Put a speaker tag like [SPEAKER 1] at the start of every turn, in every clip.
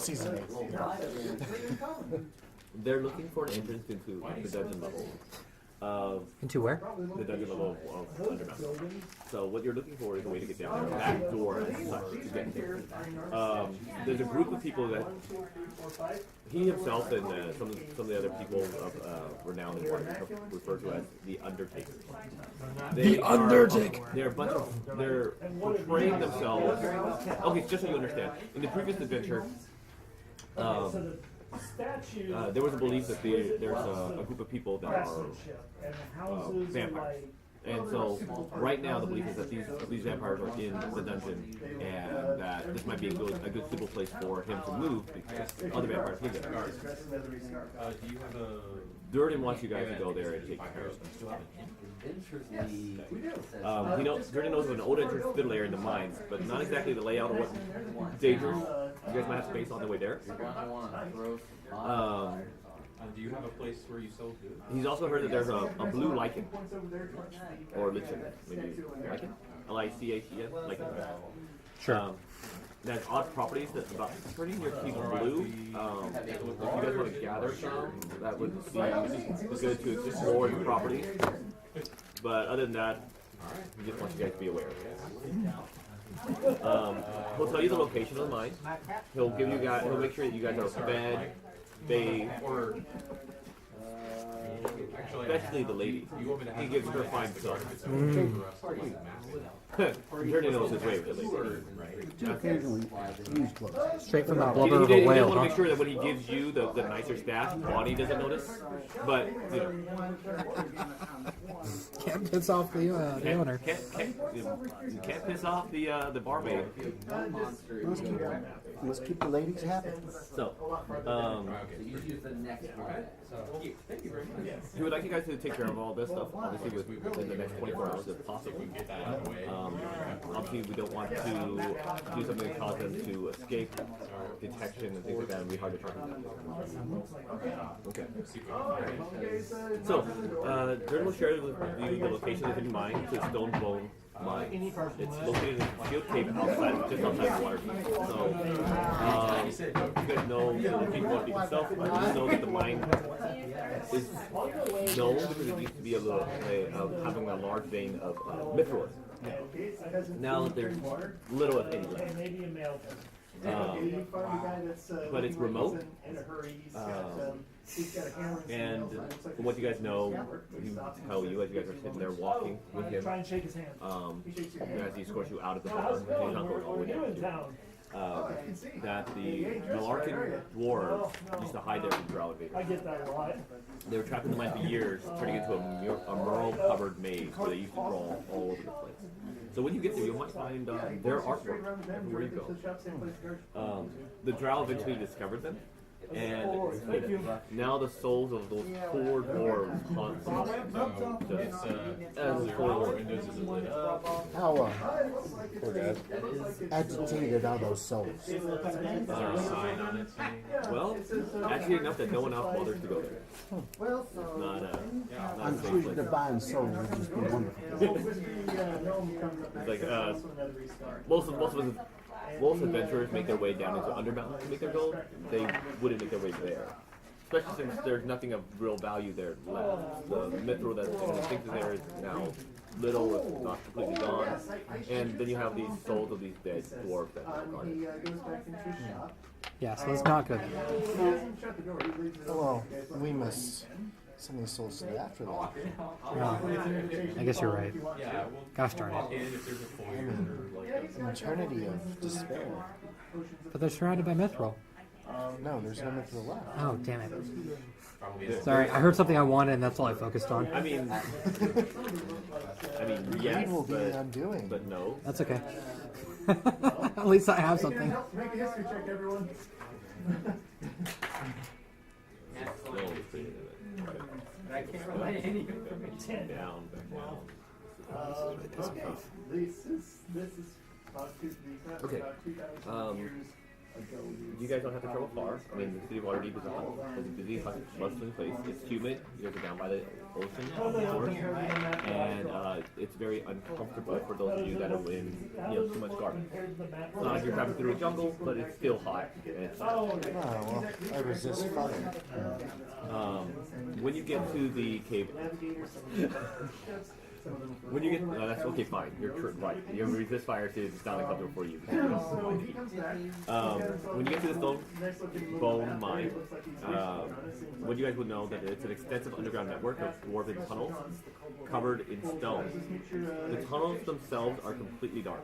[SPEAKER 1] Season 8.
[SPEAKER 2] They're looking for an entrance into the dungeon level of
[SPEAKER 3] Into where?
[SPEAKER 2] the dungeon level of Undermountain. So what you're looking for is a way to get down there, back door as such to get there. There's a group of people that he himself and some of the other people of renown in Waterdeep refer to as the Undertakers. They're a bunch of they're portraying themselves. Okay, just so you understand, in the previous adventure. There was a belief that there's a group of people that are vampires. And so, right now, the belief is that these vampires are in the dungeon, and that this might be a good suitable place for him to move because other vampires live there.
[SPEAKER 4] Do you have a...
[SPEAKER 2] Durden wants you guys to go there and take care of them. Durden knows of an old entrance to the lair in the mines, but not exactly the layout or what dangers you guys might have space on the way there.
[SPEAKER 4] do you have a place where you sell goods?
[SPEAKER 2] He's also heard that there's a blue lichen, or lichen, maybe lichen, L-I-C-H-E-N, lichen.
[SPEAKER 3] Sure.
[SPEAKER 2] That has odd properties that's about pretty near King Blue. If you guys want to gather some, that would be good to explore the property. But other than that, we just want you guys to be aware. He'll tell you the location of the mine. He'll give you guys. He'll make sure that you guys are fed, bathed, especially the lady. He gives her fine stuff. Journey knows his way with the lady.
[SPEAKER 1] Occasionally use gloves.
[SPEAKER 3] Straight from the
[SPEAKER 2] He
[SPEAKER 3] blubber of a
[SPEAKER 2] did
[SPEAKER 3] whale,
[SPEAKER 2] want to
[SPEAKER 3] huh?
[SPEAKER 2] make sure that when he gives you the nicer staff, Bonnie doesn't notice. But you know,
[SPEAKER 3] Can't piss off the owner.
[SPEAKER 2] you can't piss off the barmaid.
[SPEAKER 1] Let's keep the ladies happy.
[SPEAKER 2] So, he would like you guys to take care of all this stuff, obviously, within the next 24 hours if possible. Obviously, we don't want to do something that cause them to escape detection and things like that, and be hard to track them down. Okay. So, Jordan will share with you the location of the hidden mine, the Stonebone Mine. It's located in Field Cave just outside of Waterdeep. So, you guys know the location of Waterdeep itself, but you know that the mine is known because it used to be having a large vein of mithril. Now there's little of any left. But it's remote. And from what you guys know, he will tell you as you guys are sitting there walking with him, as he escorts you out of the bar, he's not going all the way down. That the Malarkin dwarves used to hide there from Drow invaders.
[SPEAKER 5] I get that a lot.
[SPEAKER 2] They were trapped in the mine for years, turning into a merle-covered maze where they used to crawl all over the place. So when you get there, you might find their artwork everywhere you go. The Drow eventually discovered them, and now the souls of those poor dwarves haunt them.
[SPEAKER 1] How agitated are those souls?
[SPEAKER 4] Is there a sign on it saying?
[SPEAKER 2] Well, actually enough that no one else bothers to go there. It's not
[SPEAKER 1] I'm
[SPEAKER 2] a
[SPEAKER 1] sure
[SPEAKER 2] safe
[SPEAKER 1] the
[SPEAKER 2] place.
[SPEAKER 1] divine soul would just be wonderful.
[SPEAKER 2] Like most adventurers make their way down into Undermountain to make their gold. They wouldn't make their way there, especially since there's nothing of real value there left. The mithril that thinks is there is now little, if not completely gone. And then you have these souls of these dead dwarves that are guarded.
[SPEAKER 3] Yeah, so it's not good.
[SPEAKER 1] Well, we must send these souls to the afterlife.
[SPEAKER 3] No, I guess you're right.
[SPEAKER 4] Yeah, well,
[SPEAKER 3] Gosh darn it.
[SPEAKER 4] and if there's a foyer, like
[SPEAKER 1] An eternity of despair.
[SPEAKER 3] But they're surrounded by mithril.
[SPEAKER 1] No, there's no mithril left.
[SPEAKER 3] Oh, damn it.
[SPEAKER 4] probably is.
[SPEAKER 3] Sorry, I heard something I wanted and that's all I focused on.
[SPEAKER 2] I mean, yes,
[SPEAKER 1] Evil be the undoing.
[SPEAKER 2] but no.
[SPEAKER 3] That's okay. At least I have something.
[SPEAKER 5] Make a history check, everyone.
[SPEAKER 2] No, it's pretty good.
[SPEAKER 5] I can't rely any of them from 10.
[SPEAKER 2] Down, back down.
[SPEAKER 5] Okay, this is about
[SPEAKER 2] Okay.
[SPEAKER 5] 2,000
[SPEAKER 2] Um,
[SPEAKER 5] years ago.
[SPEAKER 2] you guys don't have to travel far. I mean, the city of Waterdeep is a busy, bustling place. It's humid. You guys are down by the ocean, of course, and it's very uncomfortable for those of you that are in too much garment. It's not like you're traveling through a jungle, but it's still hot. And it's
[SPEAKER 1] Oh, well, I resist fire.
[SPEAKER 2] when you get to the cave, when you get, that's okay, fine. You're right. You resist fire, so it's not uncomfortable for you. When you get to the bone mine, what you guys would know that it's an extensive underground network of dwarven tunnels covered in stone. The tunnels themselves are completely dark,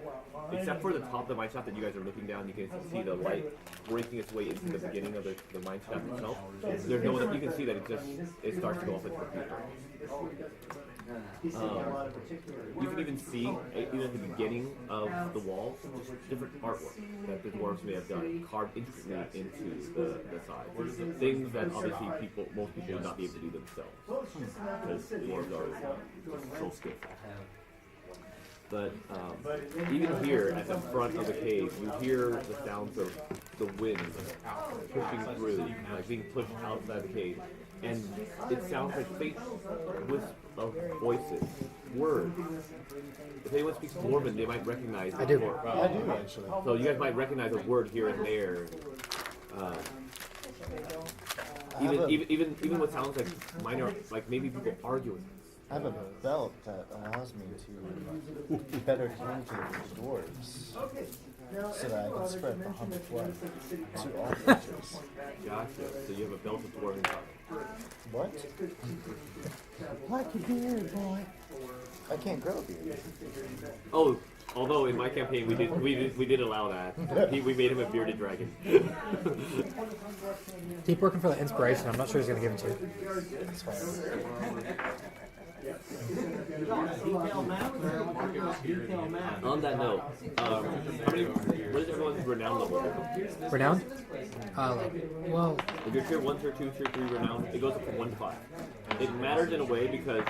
[SPEAKER 2] except for the top of the mine shaft that you guys are looking down. You can see the light breaking its way into the beginning of the mine shaft itself. There's no one. You can see that it starts to go off into the future. You can even see, even at the beginning of the walls, just different artwork that the dwarves may have done, carved intricately into the sides. Things that obviously most people would not be able to do themselves, because dwarves are so skillful. But even here at the front of the cave, you hear the sounds of the wind pushing through, like being pushed outside the cave. And it sounds like faint wisp of voices, words. If anyone speaks Dwarven, they might recognize the word.
[SPEAKER 1] I do, actually.
[SPEAKER 2] So you guys might recognize a word here and there. Even what sounds like minor, like maybe people arguing.
[SPEAKER 1] I have a belt that allows me to better communicate with the dwarves, so that I can spread the humble blood to all creatures.
[SPEAKER 2] Gotcha. So you have a belt of Dwarven power.
[SPEAKER 1] What? Like a beard, boy. I can't grow a beard.
[SPEAKER 2] Oh, although in my campaign we did allow that. We made him a bearded dragon.
[SPEAKER 3] Keep working for the inspiration. I'm not sure he's going to give it to you.
[SPEAKER 1] That's fine.
[SPEAKER 2] On that note, what is everyone's renown level?
[SPEAKER 3] Renowned? Well,
[SPEAKER 2] If you're tier 1, tier 2, tier 3 renown, it goes up from 1 to 5. It matters in a way because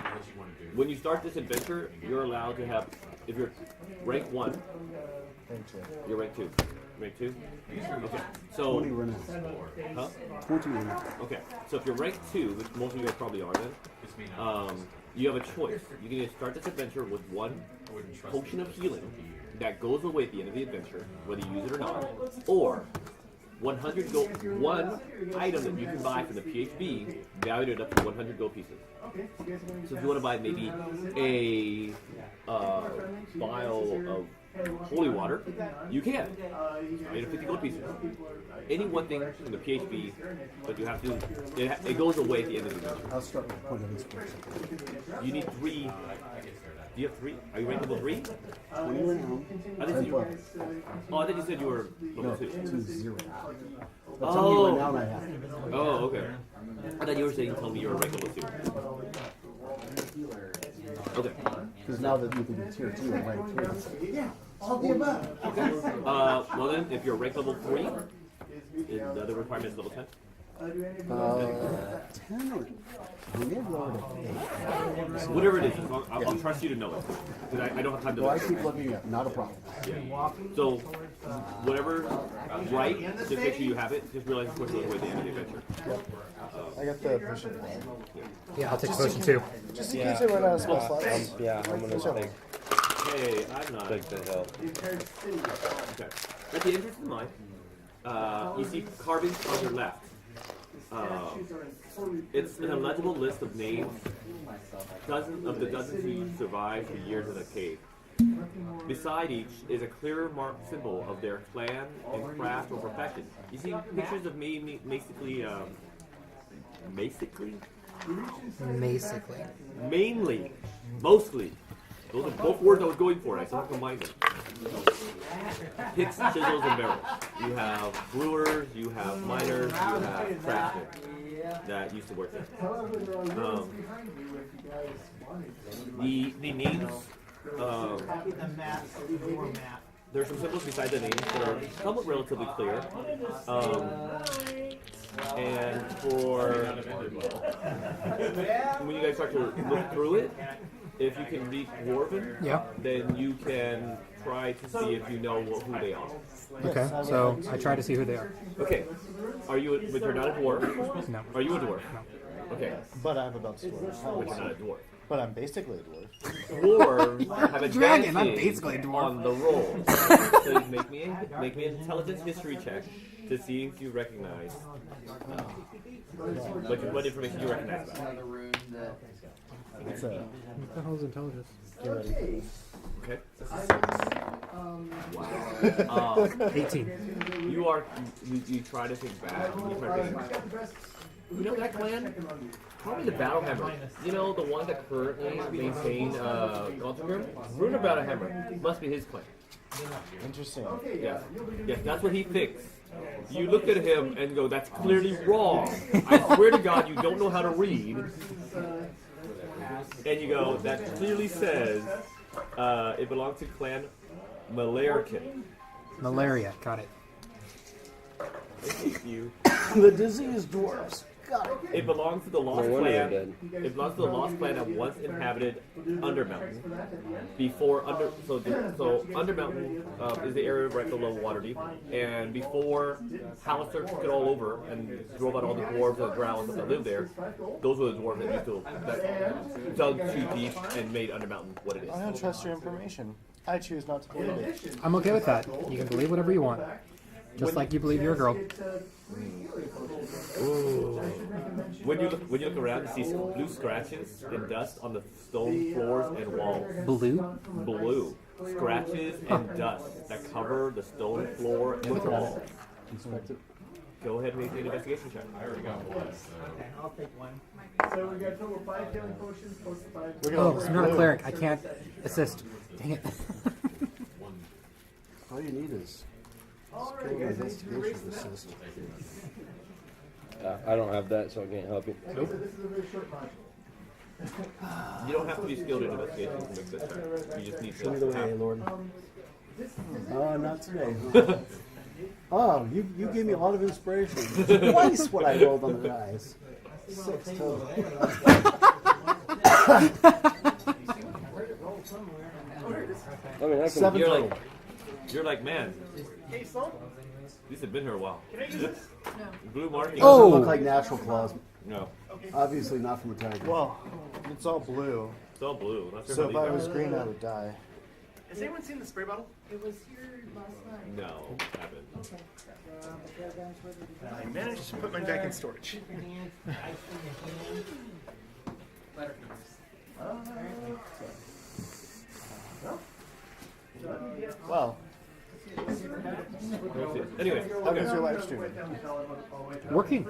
[SPEAKER 2] when you start this adventure, you're allowed to have, if you're rank 1,
[SPEAKER 1] Thank you.
[SPEAKER 2] you're rank 2. Rank 2? Okay. So,
[SPEAKER 6] 20 renown.
[SPEAKER 2] huh?
[SPEAKER 6] 20 renown.
[SPEAKER 2] Okay. So if you're rank 2, which most of you guys probably are then, you have a choice. You can either start this adventure with 1 potion of healing that goes away at the end of the adventure, whether you use it or not, or 100 gold, 1 item that you can buy from the PHB valued at up to 100 gold pieces. So if you want to buy maybe a vial of holy water, you can. Made of 50 gold pieces. Any one thing from the PHB, but you have to. It goes away at the end of the adventure.
[SPEAKER 6] I'll start with a point of inspiration.
[SPEAKER 2] You need 3. Do you have 3? Are you ranked level 3?
[SPEAKER 6] 20 renown.
[SPEAKER 2] I think
[SPEAKER 6] 10
[SPEAKER 2] you.
[SPEAKER 6] bucks.
[SPEAKER 2] Oh, I thought you said you were
[SPEAKER 6] No,
[SPEAKER 2] level 2.
[SPEAKER 6] 2-0. That's
[SPEAKER 2] Oh.
[SPEAKER 6] how many renown I have.
[SPEAKER 2] Oh, okay. I thought you were saying tell me you were ranked level 2. Okay.
[SPEAKER 6] Because now that you can be tier 2 and rank 3. Yeah, all the above.
[SPEAKER 2] Well then, if you're ranked level 3, is the other requirement is level 10?
[SPEAKER 6] 10 or we may have lowered it to 8.
[SPEAKER 2] Whatever it is, as long, I'll trust you to know it. Because I don't have time to
[SPEAKER 6] Well, I
[SPEAKER 2] look.
[SPEAKER 6] keep looking at not a problem.
[SPEAKER 2] Yeah. So, whatever right, just make sure you have it. Just realize, of course, goes away at the end of the adventure.
[SPEAKER 1] I got the potion of life.
[SPEAKER 3] yeah, I'll take potion too.
[SPEAKER 1] Just in case I run out of spell slots.
[SPEAKER 7] Yeah, I'm gonna take
[SPEAKER 2] Hey, I'm not.
[SPEAKER 7] the help.
[SPEAKER 2] Okay. At the entrance of the mine, you see carvings on your left. It's an illegible list of names, dozens who survived the years in the cave. Beside each is a clear marked symbol of their clan and craft or profession. You see pictures of basically, mainly, mostly. Those are both words I was going for. I still have to combine them. Picks, chisels, and barrels. You have brewers, you have miners, you have craftsmen that used to work there. The names, there's some symbols beside the names that are somewhat relatively clear. And for when you guys start to look through it, if you can read Dwarven,
[SPEAKER 3] Yeah.
[SPEAKER 2] then you can try to see if you know who they are.
[SPEAKER 3] Okay.
[SPEAKER 1] Yes, I
[SPEAKER 3] So
[SPEAKER 1] would like
[SPEAKER 3] I
[SPEAKER 1] to.
[SPEAKER 3] try to see who they are.
[SPEAKER 2] Okay. Are you? But you're not a dwarf.
[SPEAKER 3] No.
[SPEAKER 2] Are you a dwarf?
[SPEAKER 3] No.
[SPEAKER 2] Okay.
[SPEAKER 1] But I have a belt sword.
[SPEAKER 2] But you're not a dwarf.
[SPEAKER 1] But I'm basically a dwarf.
[SPEAKER 2] Dwarves have a
[SPEAKER 3] Dragon, I'm basically a dwarf.
[SPEAKER 2] on the roll. So you make me an intelligence history check to see if you recognize what information you recognize about it.
[SPEAKER 1] It's a.
[SPEAKER 3] What the hell is intelligence?
[SPEAKER 1] Get ready for this.
[SPEAKER 2] Okay.
[SPEAKER 3] 18.
[SPEAKER 2] You try to think back. You try to think, you know that clan? Probably the Battlehammer. You know the one that currently maintain Gauntlegrim? Runa Battlehammer must be his clan.
[SPEAKER 1] Interesting.
[SPEAKER 2] Yes. Yes, that's what he thinks. You look at him and go, that's clearly wrong. I swear to God, you don't know how to read. And you go, that clearly says it belongs to Clan Malarkin.
[SPEAKER 3] Malaria. Got it.
[SPEAKER 2] Thank you.
[SPEAKER 6] The diseased dwarves.
[SPEAKER 2] It belongs to the Lost
[SPEAKER 7] No wonder
[SPEAKER 2] Clan.
[SPEAKER 7] they're dead.
[SPEAKER 2] It belongs to the Lost Clan that once inhabited Undermountain. Before so Undermountain is the area right below Waterdeep, and before Halaster took it all over and drove out all the dwarves and the drows that lived there, those were the dwarves that used to that dug too deep and made Undermountain what it is.
[SPEAKER 1] I don't trust your information. I choose not to believe it.
[SPEAKER 3] I'm okay with that. You can believe whatever you want. Just like you believe you're a girl.
[SPEAKER 2] When you look around, you see blue scratches and dust on the stone floors and walls.
[SPEAKER 3] Blue?
[SPEAKER 2] Blue scratches and dust that cover the stone floor and walls.
[SPEAKER 6] Inspect it.
[SPEAKER 2] Go ahead and make the investigation check.
[SPEAKER 4] I already got one.
[SPEAKER 5] I'll take one. So we got total 5 healing potions, close to 5.
[SPEAKER 1] We're gonna
[SPEAKER 3] Oh,
[SPEAKER 1] look
[SPEAKER 3] so I'm not a
[SPEAKER 1] blue.
[SPEAKER 3] cleric. I can't assist. Dang it.
[SPEAKER 6] All you need is skill and investigation assist.
[SPEAKER 7] I don't have that, so I can't help you.
[SPEAKER 5] This is a very short module.
[SPEAKER 2] You don't have to be skilled in investigation to make this check. You just need
[SPEAKER 6] Show me the way,
[SPEAKER 2] to.
[SPEAKER 6] Lord. Not today. Oh, you gave me a lot of inspiration. Twice what I rolled on the dice. 6 total.
[SPEAKER 7] I mean, I can.
[SPEAKER 6] 7
[SPEAKER 2] You're
[SPEAKER 6] total.
[SPEAKER 2] like, you're like, man. These have been here a while. Blue marking.
[SPEAKER 6] Doesn't
[SPEAKER 3] Oh!
[SPEAKER 6] look like natural claws.
[SPEAKER 2] No,
[SPEAKER 6] Obviously not from a tiger.
[SPEAKER 1] Well, it's all blue.
[SPEAKER 2] it's all blue. Not sure
[SPEAKER 1] So
[SPEAKER 2] how
[SPEAKER 1] if
[SPEAKER 2] these
[SPEAKER 1] I
[SPEAKER 2] are.
[SPEAKER 1] was green, I would die.
[SPEAKER 5] Has anyone seen the spray bottle?
[SPEAKER 8] It was here last night.
[SPEAKER 2] No, haven't.
[SPEAKER 5] I managed to put mine back in storage.
[SPEAKER 1] Well,
[SPEAKER 2] Anyway,
[SPEAKER 1] how was
[SPEAKER 2] okay.
[SPEAKER 1] your live stream?
[SPEAKER 3] Working.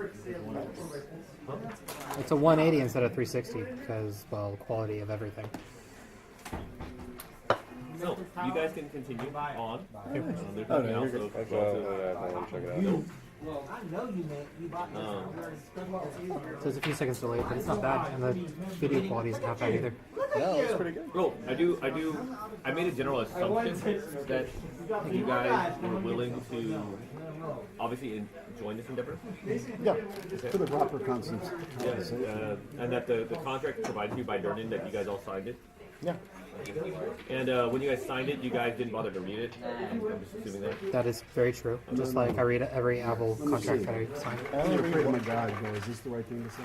[SPEAKER 3] It's a 180 instead of 360 because, well, quality of everything.
[SPEAKER 2] So you guys can continue on. There's
[SPEAKER 1] Oh,
[SPEAKER 2] nothing
[SPEAKER 1] no,
[SPEAKER 2] else.
[SPEAKER 1] you're
[SPEAKER 2] of-
[SPEAKER 7] Okay, I'll check it out.
[SPEAKER 2] Nope.
[SPEAKER 8] I know you made you bought this.
[SPEAKER 3] So it's a few seconds delayed, but it's not bad, and the video quality isn't half bad either.
[SPEAKER 1] Yeah, it was pretty good.
[SPEAKER 2] Bro, I made a general assumption that you guys were willing to obviously join this endeavor.
[SPEAKER 1] Yeah.
[SPEAKER 6] For the proper concepts.
[SPEAKER 2] Yes, and that the contract provided to you by Durnan, that you guys all signed it.
[SPEAKER 1] Yeah.
[SPEAKER 2] And when you guys signed it, you guys didn't bother to read it. I'm just assuming that.
[SPEAKER 3] That is very true. Just like I read every Apple
[SPEAKER 6] me
[SPEAKER 3] contract
[SPEAKER 6] see.
[SPEAKER 3] that I sign.
[SPEAKER 1] I
[SPEAKER 6] I
[SPEAKER 1] only
[SPEAKER 6] prayed
[SPEAKER 1] read
[SPEAKER 6] to my
[SPEAKER 1] one.
[SPEAKER 6] God, go, is this the right thing to say?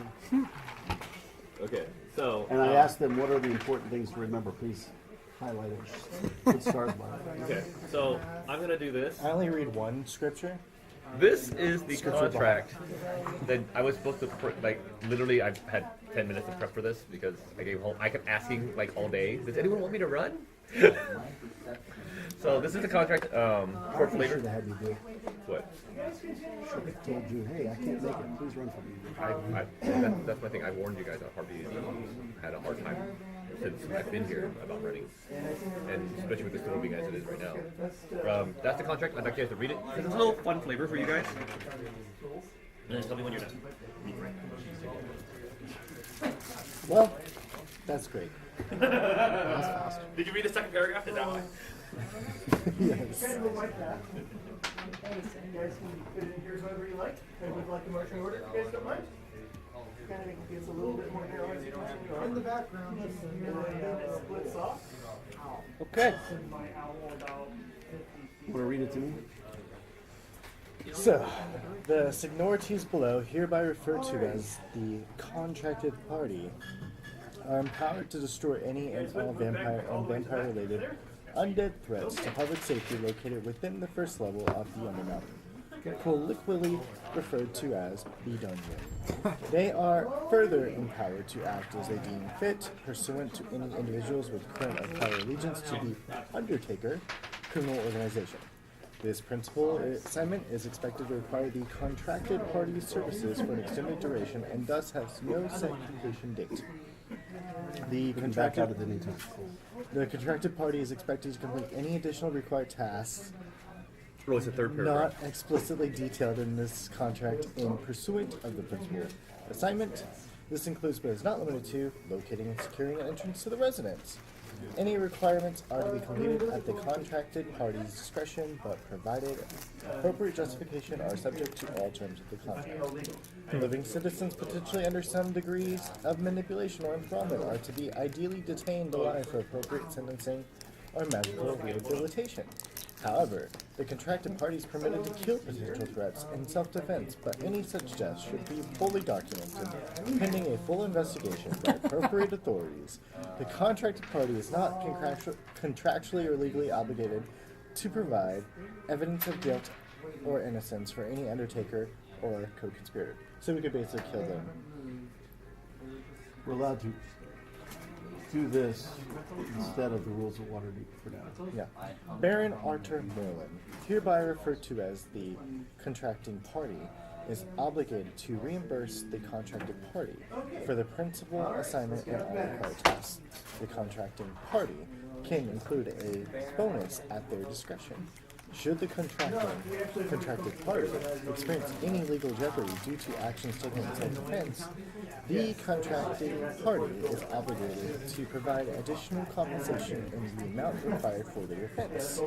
[SPEAKER 2] Okay, so.
[SPEAKER 6] And I asked them, what are the important things to remember? Please highlight it. Good start, Bob.
[SPEAKER 2] Okay, so I'm gonna do this.
[SPEAKER 1] I only read one scripture.
[SPEAKER 2] This is the contract that I was supposed to literally. I've had 10 minutes to prep for this because I kept asking like all day. Does anyone want me to run? So this is the contract for
[SPEAKER 6] I should
[SPEAKER 2] flavor.
[SPEAKER 6] have had you do it.
[SPEAKER 2] What?
[SPEAKER 6] Should have told you, hey, I can't make it. Please run for me.
[SPEAKER 2] That's my thing. I warned you guys on Harvey. Had a hard time since I've been here about running, and especially with the storm being as it is right now. That's the contract. I'd like you guys to read it. It's a little fun flavor for you guys. And then tell me when you're done.
[SPEAKER 1] Well, that's great.
[SPEAKER 2] Did you read the second paragraph? Is that why?
[SPEAKER 1] Yes.
[SPEAKER 5] Kind of like that. You guys can fit in here however you like. I would like a marching order if you guys don't mind. kind of gets a little bit more narrow. In the background, and then it splits off.
[SPEAKER 6] Okay.
[SPEAKER 5] And my owl about 50 feet.
[SPEAKER 6] Want to read it to me?
[SPEAKER 1] So, the signorities below, hereby referred to as the contracted party, are empowered to destroy any and all vampire and vampire-related undead threats to public safety located within the first level of the Undermountain, colloquially referred to as the dungeon. They are further empowered to act as they deem fit, pursuant to any individuals with current or prior allegiance to the Undertaker criminal organization. This principal assignment is expected to require the contracted party's services for an extended duration and thus has no set completion date. The
[SPEAKER 6] Back out at any time.
[SPEAKER 1] contracted party is expected to complete any additional required tasks
[SPEAKER 2] Oh, it's the third paragraph.
[SPEAKER 1] not explicitly detailed in this contract in pursuant of the principal assignment. This includes but is not limited to locating and securing an entrance to the residence. Any requirements are to be completed at the contracted party's discretion, but provided appropriate justification are subject to all terms of the contract. Living citizens potentially under some degrees of manipulation or enthrallment are to be ideally detained alive for appropriate sentencing or magical rehabilitation. However, the contracted party is permitted to kill potential threats in self-defense, but any such deaths should be fully documented, pending a full investigation by appropriate authorities. The contracted party is not contractually or legally obligated to provide evidence of guilt or innocence for any undertaker or co-conspirator. So we could basically kill them.
[SPEAKER 6] We're allowed to do this instead of the rules of Waterdeep for now.
[SPEAKER 1] Yeah. Baron Arthur Merlin, hereby referred to as the contracting party, is obligated to reimburse the contracted party for the principal assignment and all required tasks. The contracting party can include a bonus at their discretion. Should the contracted party experience any legal jeopardy due to actions taken in self-defense, the contracting party is obligated to provide additional compensation in the amount required for the offense.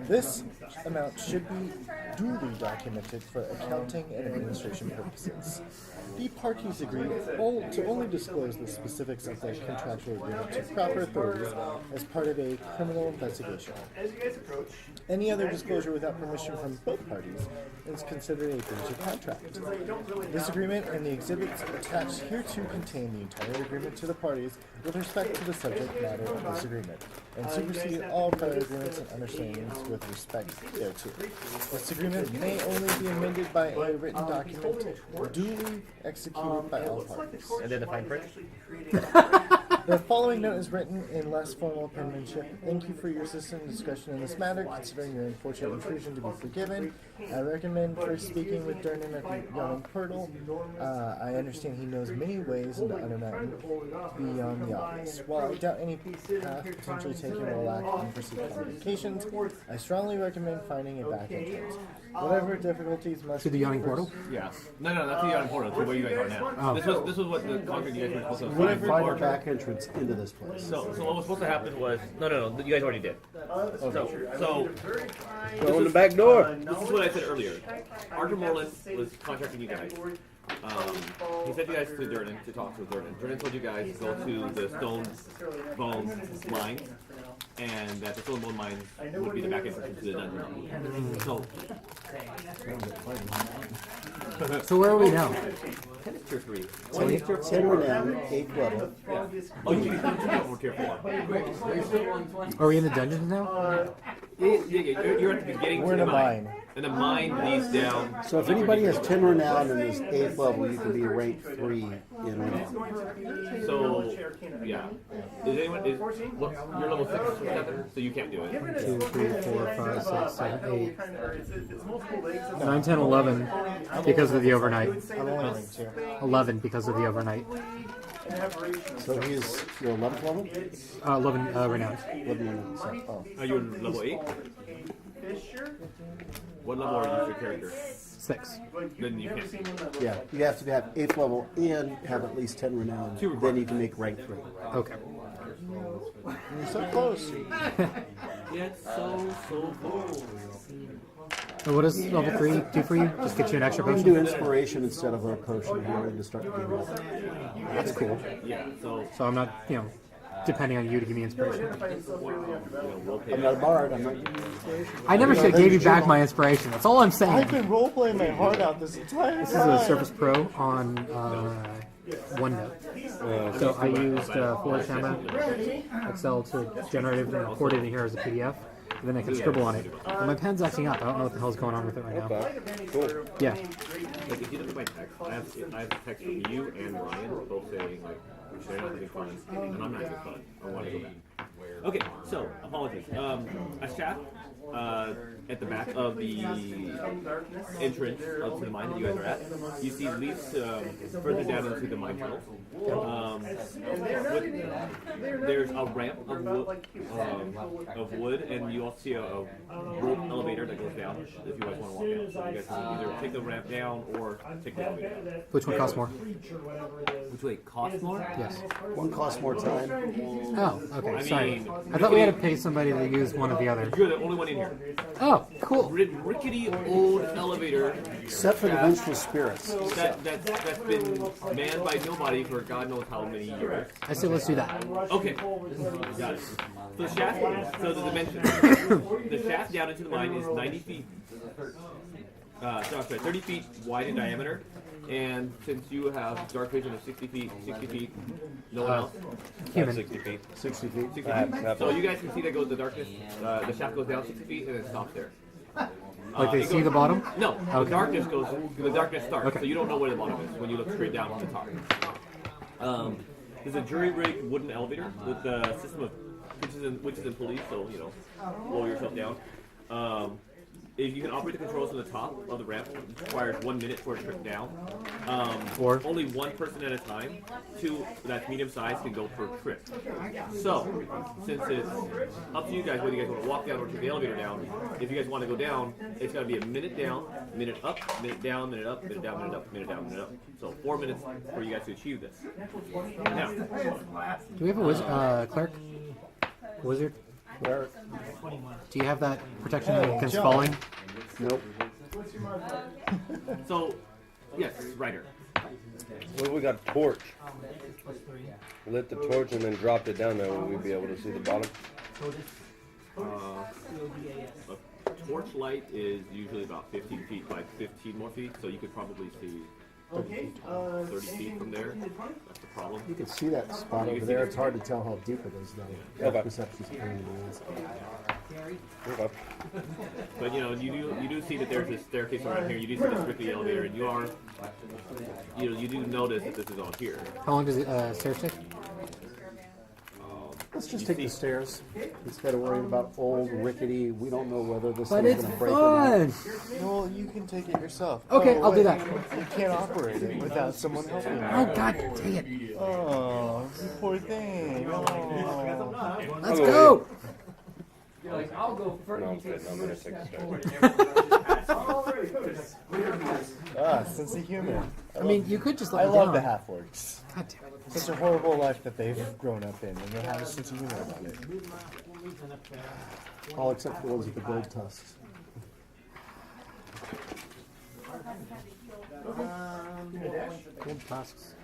[SPEAKER 1] This amount should be duly documented for accounting and administration purposes. The parties agree to only disclose the specifics of their contractual agreement to proper authorities as part of a criminal investigation.
[SPEAKER 5] As you guys approach,
[SPEAKER 1] Any other disclosure without permission from both parties is considered a breach of contract. This agreement and the exhibits attached hereto contain the entire agreement to the parties with respect to the subject matter of this agreement, and supersede all prior agreements and understandings with respect thereto. This agreement may only be amended by a written document duly executed by all parties.
[SPEAKER 2] And then the fine print.
[SPEAKER 1] The following note is written in less formal penmanship. Thank you for your assistance and discretion in this matter. Considering your unfortunate intrusion to be forgiven, I recommend first speaking with Durnan at the Yawning Portal. I understand he knows many ways into Undermountain beyond the obvious. While I doubt any path potentially taken will lack unforeseen complications, I strongly recommend finding a back entrance. Whatever difficulties must
[SPEAKER 3] To the Yawning Portal?
[SPEAKER 2] Yeah. No, that's the important. To where you guys are now.
[SPEAKER 3] Oh.
[SPEAKER 2] This was what the contract you guys were supposed to
[SPEAKER 6] We
[SPEAKER 2] sign.
[SPEAKER 6] can find a back entrance into this place.
[SPEAKER 2] So what was supposed to happen was no. You guys already did. So
[SPEAKER 7] Go in the back door.
[SPEAKER 2] this is what I said earlier. Arthur Morland was contracting you guys. He sent you guys to Durnan to talk to Durnan. Durnan told you guys to go to the Stone Bone mine, and that the Stone Bone mine would be the back entrance to the dungeon. So
[SPEAKER 3] So where are we now?
[SPEAKER 2] tier 3.
[SPEAKER 6] 10 renown, 8 level.
[SPEAKER 2] Oh, you can over tier 4.
[SPEAKER 3] Are we in the dungeons now?
[SPEAKER 2] You're at the beginning
[SPEAKER 1] We're
[SPEAKER 2] to
[SPEAKER 1] in
[SPEAKER 2] the
[SPEAKER 1] a
[SPEAKER 2] mine.
[SPEAKER 1] mine.
[SPEAKER 2] And the mine leads down.
[SPEAKER 6] So if anybody has 10 renown and is 8th level, you can be rank 3 in renown.
[SPEAKER 2] So, yeah. Is anyone, look, you're level 6 or 7, so you can't do it.
[SPEAKER 3] 2, 3, 4, 5, 6, 7, 8,
[SPEAKER 5] it's multiple legs.
[SPEAKER 3] 9, 10, 11 because of the overnight.
[SPEAKER 1] I'm only rank 2.
[SPEAKER 3] 11 because of the overnight.
[SPEAKER 6] So he's your 11th level?
[SPEAKER 3] 11 renowned.
[SPEAKER 6] 11 renown. So,
[SPEAKER 1] Oh.
[SPEAKER 2] Are you in level 8? What level are you your character?
[SPEAKER 3] 6.
[SPEAKER 2] Then you can't.
[SPEAKER 6] yeah, you have to have 8th level and have at least 10 renown. Then you can make rank 3.
[SPEAKER 3] Okay.
[SPEAKER 1] You're so close.
[SPEAKER 2] Yeah, it's so cool.
[SPEAKER 3] So what does level 3 do for you? Just get you an extra
[SPEAKER 6] I'm going to do
[SPEAKER 3] potion?
[SPEAKER 6] inspiration instead of a potion here to start the game off.
[SPEAKER 3] That's cool.
[SPEAKER 2] Yeah, so
[SPEAKER 3] So I'm not, depending on you to give me inspiration.
[SPEAKER 2] we'll pay
[SPEAKER 6] I'm not a bard. I'm not giving you inspiration.
[SPEAKER 3] I never should have gave you back my inspiration. That's all I'm saying.
[SPEAKER 1] I've been roleplaying my heart out this entire time.
[SPEAKER 3] This is a Surface Pro on OneNote. So I used Forge Hammer Excel to generate everything, record it in here as a PDF, and then I can scribble on it. And my pen's acting up. I don't know what the hell's going on with it right now.
[SPEAKER 7] Okay. Cool.
[SPEAKER 3] Yeah.
[SPEAKER 2] Like, if you look at my text, I have text from you and Ryan both saying, like, they're not having fun, and I'm not having fun. I want to go back. Okay, so, apologies. A shaft at the back of the entrance up to the mine that you guys are at, you see leads further down into the mine tunnels. There's a ramp of wood, and you also see a rope elevator that goes down if you guys want to walk down. So you guys can either take the ramp down or take the elevator down.
[SPEAKER 3] Which one costs more?
[SPEAKER 2] Which way? Cost more?
[SPEAKER 3] Yes.
[SPEAKER 6] One costs more time.
[SPEAKER 3] Oh, okay.
[SPEAKER 2] I
[SPEAKER 3] Sorry.
[SPEAKER 2] mean,
[SPEAKER 3] I thought we had to pay somebody to use one or the other.
[SPEAKER 2] You're the only one in here.
[SPEAKER 3] Oh, cool.
[SPEAKER 2] Rickety old elevator
[SPEAKER 6] Except for the vengeful spirits.
[SPEAKER 2] that's been manned by nobody for God knows how many years.
[SPEAKER 3] I say let's do that.
[SPEAKER 2] Okay, got it. So the shaft, so the dimension, the shaft down into the mine is 90 feet. Sorry, 30 feet wide in diameter. And since you have dark vision of 60 feet, no one else.
[SPEAKER 3] Human.
[SPEAKER 7] 60 feet.
[SPEAKER 6] 60 feet.
[SPEAKER 2] 60 feet. So you guys can see that goes the darkness. The shaft goes down 60 feet and then stops there.
[SPEAKER 3] Like they
[SPEAKER 2] it
[SPEAKER 3] see
[SPEAKER 2] goes-
[SPEAKER 3] the bottom?
[SPEAKER 2] No,
[SPEAKER 3] Okay.
[SPEAKER 2] the darkness starts,
[SPEAKER 3] Okay.
[SPEAKER 2] so you don't know where the bottom is when you look straight down from the top. There's a jury-rigged wooden elevator with the system of which is in police, so blow yourself down. If you can operate the controls from the top of the ramp, it requires 1 minute for a trip down.
[SPEAKER 3] Or?
[SPEAKER 2] Only one person at a time. Two that's medium size can go per trip. So, since it's up to you guys whether you guys want to walk down or take the elevator down, if you guys want to go down, it's going to be a minute down, minute up, minute down, minute up, minute down, minute up, minute down, minute up. So 4 minutes for you guys to achieve this. Now,
[SPEAKER 3] Do we have a cleric? Wizard?
[SPEAKER 6] Where?
[SPEAKER 3] Do you have that protection against falling?
[SPEAKER 6] Nope.
[SPEAKER 2] so yes, Ryder.
[SPEAKER 7] Well, we got a torch. Lit the torch and then dropped it down there. Will we be able to see the bottom?
[SPEAKER 2] A torch light is usually about 15 feet by 15 more feet, so you could probably see 30 feet from there. That's the problem.
[SPEAKER 6] You can see that spot over there. It's hard to tell how deep it is, though.
[SPEAKER 7] Okay.
[SPEAKER 6] Perception's a pain in the ass.
[SPEAKER 7] Okay.
[SPEAKER 2] But you do see that there's this staircase around here. You do see the strictly elevator, and you do notice that this is all here.
[SPEAKER 3] How long does it stairs take?
[SPEAKER 6] Let's just
[SPEAKER 2] You
[SPEAKER 6] take
[SPEAKER 2] see-
[SPEAKER 6] the stairs instead of worrying about old, rickety. We don't know whether this
[SPEAKER 3] But
[SPEAKER 6] thing's
[SPEAKER 3] it's
[SPEAKER 6] going to break or not.
[SPEAKER 3] fun!
[SPEAKER 1] Well, you can take it yourself.
[SPEAKER 3] Okay,
[SPEAKER 1] Oh,
[SPEAKER 3] I'll do
[SPEAKER 1] wait,
[SPEAKER 3] that.
[SPEAKER 1] You can't operate it without someone helping you.
[SPEAKER 3] Oh god dang it.
[SPEAKER 1] Oh, you poor thing. Oh.
[SPEAKER 3] Let's go!
[SPEAKER 8] I'll go first.
[SPEAKER 7] No, I'm good. I'm going to take the stairs.
[SPEAKER 1] Ah, sense of humor.
[SPEAKER 3] I mean, you could just
[SPEAKER 1] I
[SPEAKER 3] let me
[SPEAKER 1] love
[SPEAKER 3] down.
[SPEAKER 1] the half-orcs.
[SPEAKER 3] God damn it.
[SPEAKER 1] Such a horrible life that they've grown up in, and they have a sense of humor about it.
[SPEAKER 6] All except for the ones with the gold tusks.
[SPEAKER 3] Gold tusks.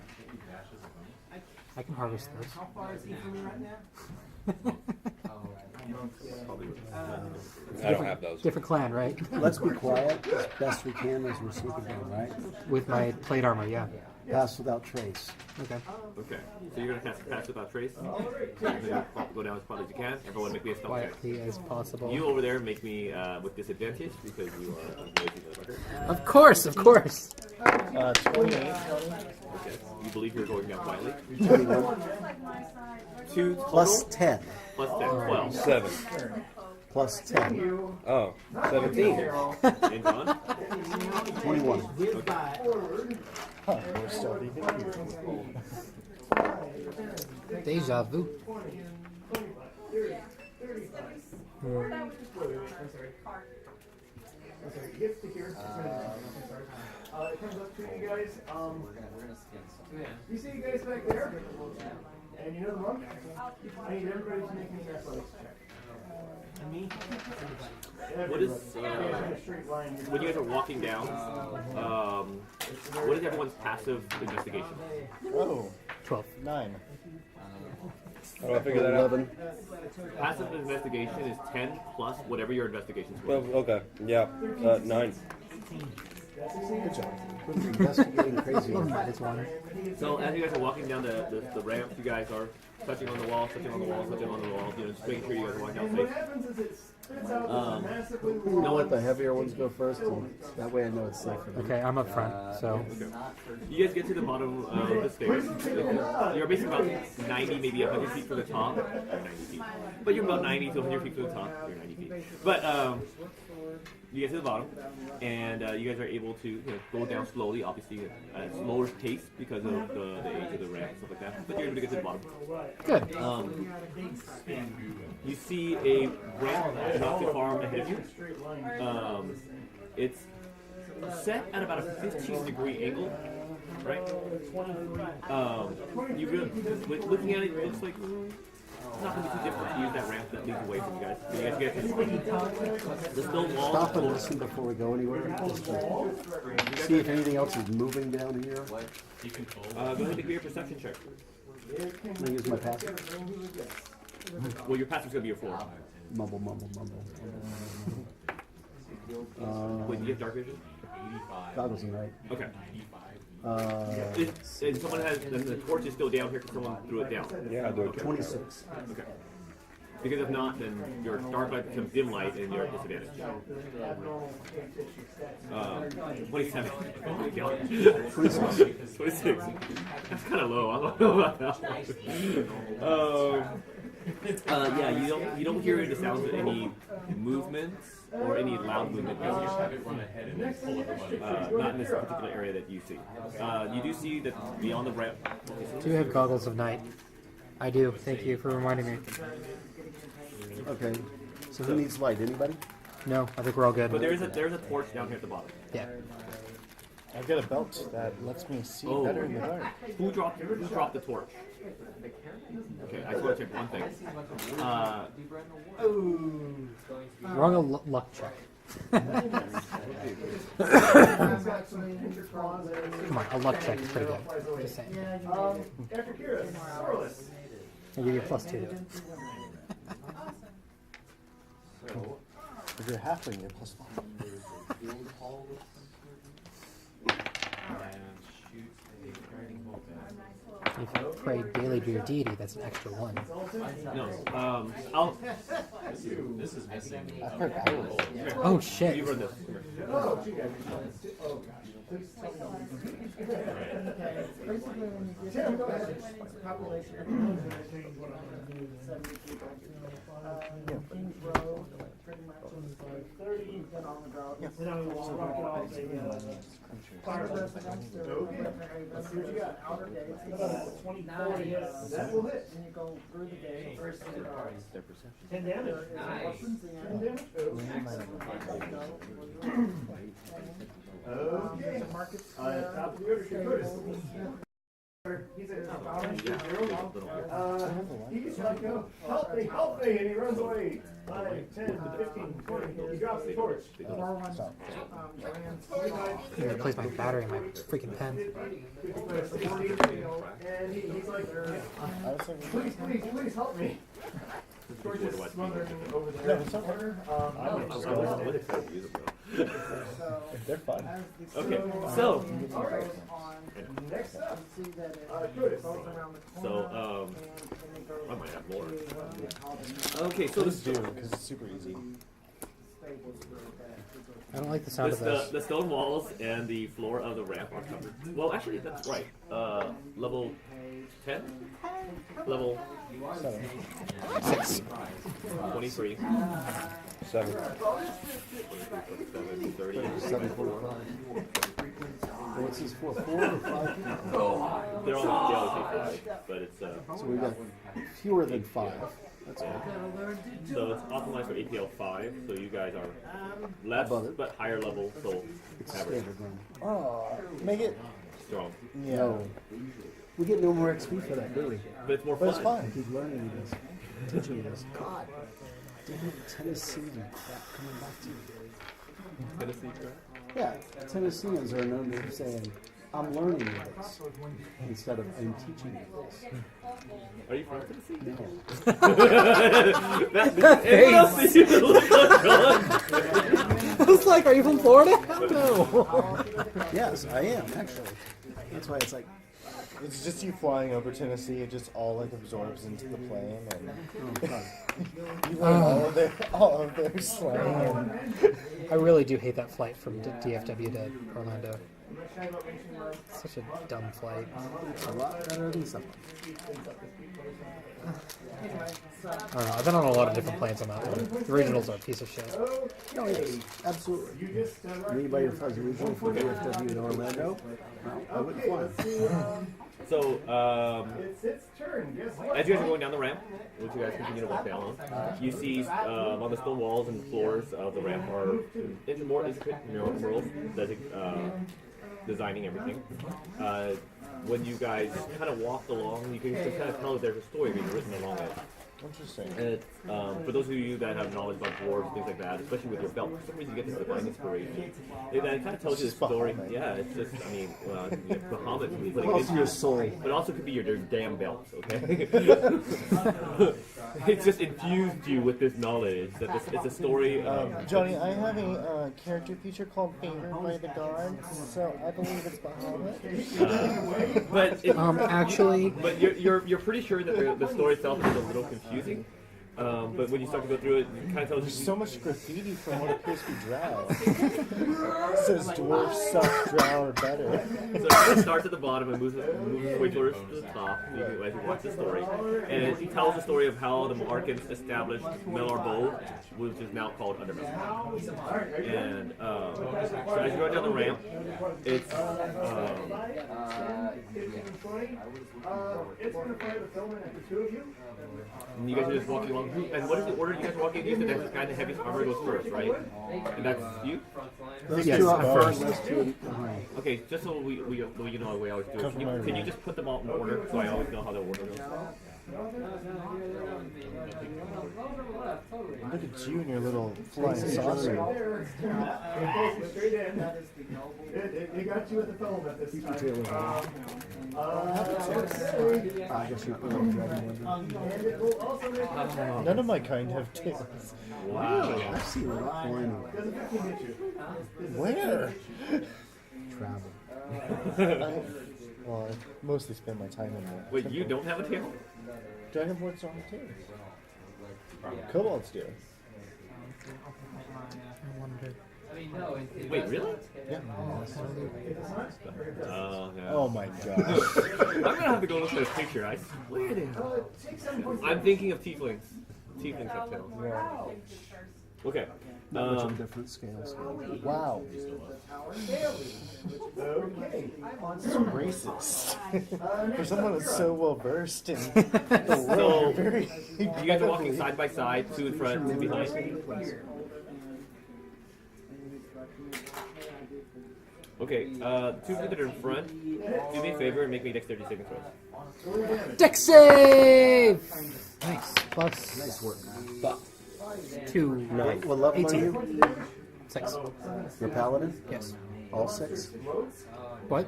[SPEAKER 3] I can harvest those.
[SPEAKER 8] How far is he from me right now?
[SPEAKER 7] I don't have those.
[SPEAKER 3] Different clan, right?
[SPEAKER 6] Let's be quiet as best we can as we're sleeping down, right?
[SPEAKER 3] With my plate armor, yeah.
[SPEAKER 6] Pass without trace.
[SPEAKER 3] Okay.
[SPEAKER 2] Okay, so you're gonna cast Pass Without Trace. So you go down as quietly as you can. Everyone make me a stealth check.
[SPEAKER 3] Quietly as possible.
[SPEAKER 2] You over there make me with disadvantage because you are noisy motherfucker.
[SPEAKER 3] Of course, of course.
[SPEAKER 1] 28.
[SPEAKER 2] Okay. You believe you're going down quietly.
[SPEAKER 6] 21
[SPEAKER 2] 2 total
[SPEAKER 6] plus 10.
[SPEAKER 2] plus 10, 12.
[SPEAKER 7] 7.
[SPEAKER 6] Plus 10.
[SPEAKER 7] Oh, 17.
[SPEAKER 2] And John?
[SPEAKER 6] 21.
[SPEAKER 1] Huh, we're still even here.
[SPEAKER 3] Deja vu.
[SPEAKER 5] It comes up to you guys. You see you guys back there? And you know the monk? I need everybody to make me an athletics check.
[SPEAKER 2] What is
[SPEAKER 5] Straight line.
[SPEAKER 2] when you guys are walking down? What is everyone's passive investigation?
[SPEAKER 1] Oh,
[SPEAKER 3] 12.
[SPEAKER 1] 9.
[SPEAKER 7] How do I figure that out?
[SPEAKER 6] 11.
[SPEAKER 2] Passive investigation is 10 plus whatever your investigation score.
[SPEAKER 7] Well, okay. Yeah. 9.
[SPEAKER 1] Good job.
[SPEAKER 6] Investigating crazy.
[SPEAKER 3] Minus 1.
[SPEAKER 2] So as you guys are walking down the ramp, you guys are touching on the walls, touching on the walls, touching on the walls. You know, just making sure you guys are walking down
[SPEAKER 5] What
[SPEAKER 2] safe.
[SPEAKER 5] happens is it spits out this massively
[SPEAKER 6] You know what? The heavier ones go first, and that way I know it's safe for them.
[SPEAKER 3] Okay, I'm up front, so.
[SPEAKER 2] You guys get to the bottom of the stairs. You're basically about 90, maybe 100 feet from the top. Or 90 feet. But you're about 90 to 100 feet from the top. You're 90 feet. But you get to the bottom, and you guys are able to go down slowly, obviously at a slower pace because of the age of the ramp and stuff like that. But you're able to get to the bottom.
[SPEAKER 3] Good.
[SPEAKER 2] You see a ramp not too far ahead of you. It's set at about a 15-degree angle, right? You really, looking at it, it looks like it's not going to be too difficult to use that ramp that leads away from you guys. You guys get the stone wall.
[SPEAKER 6] Stop and listen before we go anywhere. Just to see if anything else is moving down here.
[SPEAKER 2] Go ahead and give me a perception check.
[SPEAKER 6] Can I use my passive?
[SPEAKER 2] Well, your passive's going to be your 4.
[SPEAKER 6] Mumble, mumble, mumble.
[SPEAKER 2] Wait, do you have dark vision?
[SPEAKER 6] Goggles and right.
[SPEAKER 2] Okay.
[SPEAKER 6] Uh,
[SPEAKER 2] And someone has the torch is still down here because someone threw it down.
[SPEAKER 7] Yeah, do it.
[SPEAKER 6] 26.
[SPEAKER 2] Okay. Because if not, then your dark light becomes dim light and you're at disadvantage. 27. Oh my god. 26. 26. That's kind of low. I don't know about that. Yeah, you don't hear the sounds of any movements or any loud movement. Not in this particular area that you see. You do see that beyond the ramp.
[SPEAKER 3] Do you have goggles of night? I do. Thank you for reminding me.
[SPEAKER 6] Okay. So who needs light? Anybody?
[SPEAKER 3] No, I think we're all good.
[SPEAKER 2] But there's a torch down here at the bottom.
[SPEAKER 3] Yeah.
[SPEAKER 1] I've got a belt that lets me see
[SPEAKER 2] Oh.
[SPEAKER 1] better in the dark.
[SPEAKER 2] Who dropped the torch? Okay, I just want to check one thing.
[SPEAKER 3] Wrong a luck check. Come on, a luck check is pretty good. Just saying.
[SPEAKER 5] After Kira, Sorless.
[SPEAKER 3] I'll give you a +2.
[SPEAKER 1] If you're halfling, you're +1.
[SPEAKER 3] If you pray daily to your deity, that's an extra 1.
[SPEAKER 2] No, I'll.
[SPEAKER 1] I've heard owls.
[SPEAKER 3] Oh shit.
[SPEAKER 2] You heard this.
[SPEAKER 5] That will hit. 10 damage. 10 damage. Okay. Top of the order, Curtis. He's he gets let go. Help me, and he runs away. 5, 10, 15, 20. He drops the torch.
[SPEAKER 1] Stop.
[SPEAKER 3] I'm gonna replace my battery in my freaking pen.
[SPEAKER 5] And he's like,
[SPEAKER 1] I was thinking,
[SPEAKER 5] please help me. Torch is smothering over
[SPEAKER 1] no,
[SPEAKER 5] there.
[SPEAKER 1] it's okay.
[SPEAKER 2] I'm really excited to use them though.
[SPEAKER 1] They're fun.
[SPEAKER 2] Okay, so
[SPEAKER 5] Next up, Curtis.
[SPEAKER 2] I might have more. Okay, so
[SPEAKER 1] Please do, because it's super easy.
[SPEAKER 3] I don't like the sound of this.
[SPEAKER 2] the stone walls and the floor of the ramp are covered. Well, actually, that's right. Level 10, level
[SPEAKER 3] 6.
[SPEAKER 2] 23,
[SPEAKER 7] 7.
[SPEAKER 2] 30.
[SPEAKER 6] 745. What's this for? 4 or 5 people?
[SPEAKER 2] They're all say 5, but it's
[SPEAKER 6] So we got fewer than 5. That's good.
[SPEAKER 2] so it's optimized for APL 5. So you guys are less
[SPEAKER 6] Above it.
[SPEAKER 2] but higher level, so
[SPEAKER 6] It's
[SPEAKER 2] average,
[SPEAKER 6] standard run.
[SPEAKER 1] Oh, make it.
[SPEAKER 2] strong.
[SPEAKER 1] Yeah.
[SPEAKER 6] No. We get no more XP for that, do we?
[SPEAKER 2] But it's more
[SPEAKER 1] But it's
[SPEAKER 2] fun.
[SPEAKER 6] I
[SPEAKER 1] fun.
[SPEAKER 6] keep learning this. Teaching you this. God. Damn Tennessean crap coming back to you.
[SPEAKER 2] Tennessee crap?
[SPEAKER 6] Yeah, Tennesseans are known for saying, I'm learning this, instead of I'm teaching you this.
[SPEAKER 2] Are you from Tennessee?
[SPEAKER 6] No.
[SPEAKER 2] Anyone else see you look like John?
[SPEAKER 3] I was like, are you from Florida? No.
[SPEAKER 6] Yes, I am, actually. That's why it's like,
[SPEAKER 1] It's just you flying over Tennessee. It just all like absorbs into the plane, and
[SPEAKER 6] oh, God.
[SPEAKER 1] you learn all of their slang.
[SPEAKER 3] I really do hate that flight from DFW to Orlando. Such a dumb flight.
[SPEAKER 6] It's a lot better than something.
[SPEAKER 3] I don't know. I've been on a lot of different planes on that one. The regionals are a piece of shit.
[SPEAKER 6] Oh, yes, absolutely. Anybody who flies regional from DFW in Orlando, no, I wouldn't fly.
[SPEAKER 2] So,
[SPEAKER 5] It's its turn. Guess what?
[SPEAKER 2] as you guys are going down the ramp, which you guys continue to walk down, you see on the stone walls and floors of the ramp are more intricate murals designing everything. When you guys kind of walk along, you can just kind of tell that there's a story being written along it.
[SPEAKER 1] Interesting.
[SPEAKER 2] And it's, for those of you that have knowledge about dwarves and things like that, especially with your belt, for some reason you get this divine inspiration. It kind of tells you the
[SPEAKER 1] It's just
[SPEAKER 2] story.
[SPEAKER 1] Bahamut.
[SPEAKER 2] Yeah, it's just, I mean, Bahamut can be putting
[SPEAKER 6] Also
[SPEAKER 2] it into
[SPEAKER 6] your soul.
[SPEAKER 2] but it also could be your damn belt, okay? It's just infused you with this knowledge that this, it's a story.
[SPEAKER 1] Johnny, I have a character feature called Favored by the Gods, so I believe it's Bahamut.
[SPEAKER 2] But it,
[SPEAKER 3] Actually,
[SPEAKER 2] but you're pretty sure that the story itself is a little confusing. But when you start to go through it, it kind of tells
[SPEAKER 1] There's
[SPEAKER 2] you.
[SPEAKER 1] so much graffiti from what appears to be drow. It says dwarves suck, drow are better.
[SPEAKER 2] So it starts at the bottom and moves its way towards the top as you watch the story. And it tells the story of how the Markans established Melarbo, which is now called Undermount. And so as you go down the ramp, it's
[SPEAKER 5] It's going to play the filming at the two of you.
[SPEAKER 2] and you guys are just walking along. And what is the order you guys are walking against? The next guy in the heaviest armor goes first, right? And that's you?
[SPEAKER 6] Those
[SPEAKER 3] Yes,
[SPEAKER 6] two up
[SPEAKER 3] I'm
[SPEAKER 6] first,
[SPEAKER 3] first.
[SPEAKER 6] those two behind.
[SPEAKER 2] Okay, just so you know the way I always do it. Can you just put them all in order so I always know how the order goes?
[SPEAKER 1] Look at you and your little flying saucer.
[SPEAKER 5] Straight in. It got you with the film at this time.
[SPEAKER 6] I guess you're not the dragon one.
[SPEAKER 5] And it will also make
[SPEAKER 1] None of my kind have tails.
[SPEAKER 2] Wow.
[SPEAKER 6] I've seen a lot more anyway.
[SPEAKER 5] doesn't 15 hit you.
[SPEAKER 1] Where?
[SPEAKER 6] Travel.
[SPEAKER 1] Well, I mostly spend my time in the
[SPEAKER 2] Wait, you don't have a tail?
[SPEAKER 1] Dragonborns don't have tails. Kobolds do.
[SPEAKER 2] Wait, really?
[SPEAKER 1] Yeah.
[SPEAKER 2] Yeah.
[SPEAKER 1] Oh my gosh.
[SPEAKER 2] I'm gonna have to go look at this picture. I swear to God. I'm thinking of tieflings. Tieflings have tails. Okay.
[SPEAKER 6] Not much of a different scales.
[SPEAKER 1] Wow. So racist. For someone that's so well versed in the world,
[SPEAKER 2] So,
[SPEAKER 1] you're very
[SPEAKER 2] you guys are walking side by side, two in front, two behind. Okay, two of you that are in front, do me a favor and make me dexterity saving throws.
[SPEAKER 3] deck save! Nice. Plus
[SPEAKER 6] Nice work.
[SPEAKER 3] 2.
[SPEAKER 6] What level are you?
[SPEAKER 3] 6.
[SPEAKER 6] You're Paladin?
[SPEAKER 3] Yes.
[SPEAKER 6] All 6?
[SPEAKER 3] What?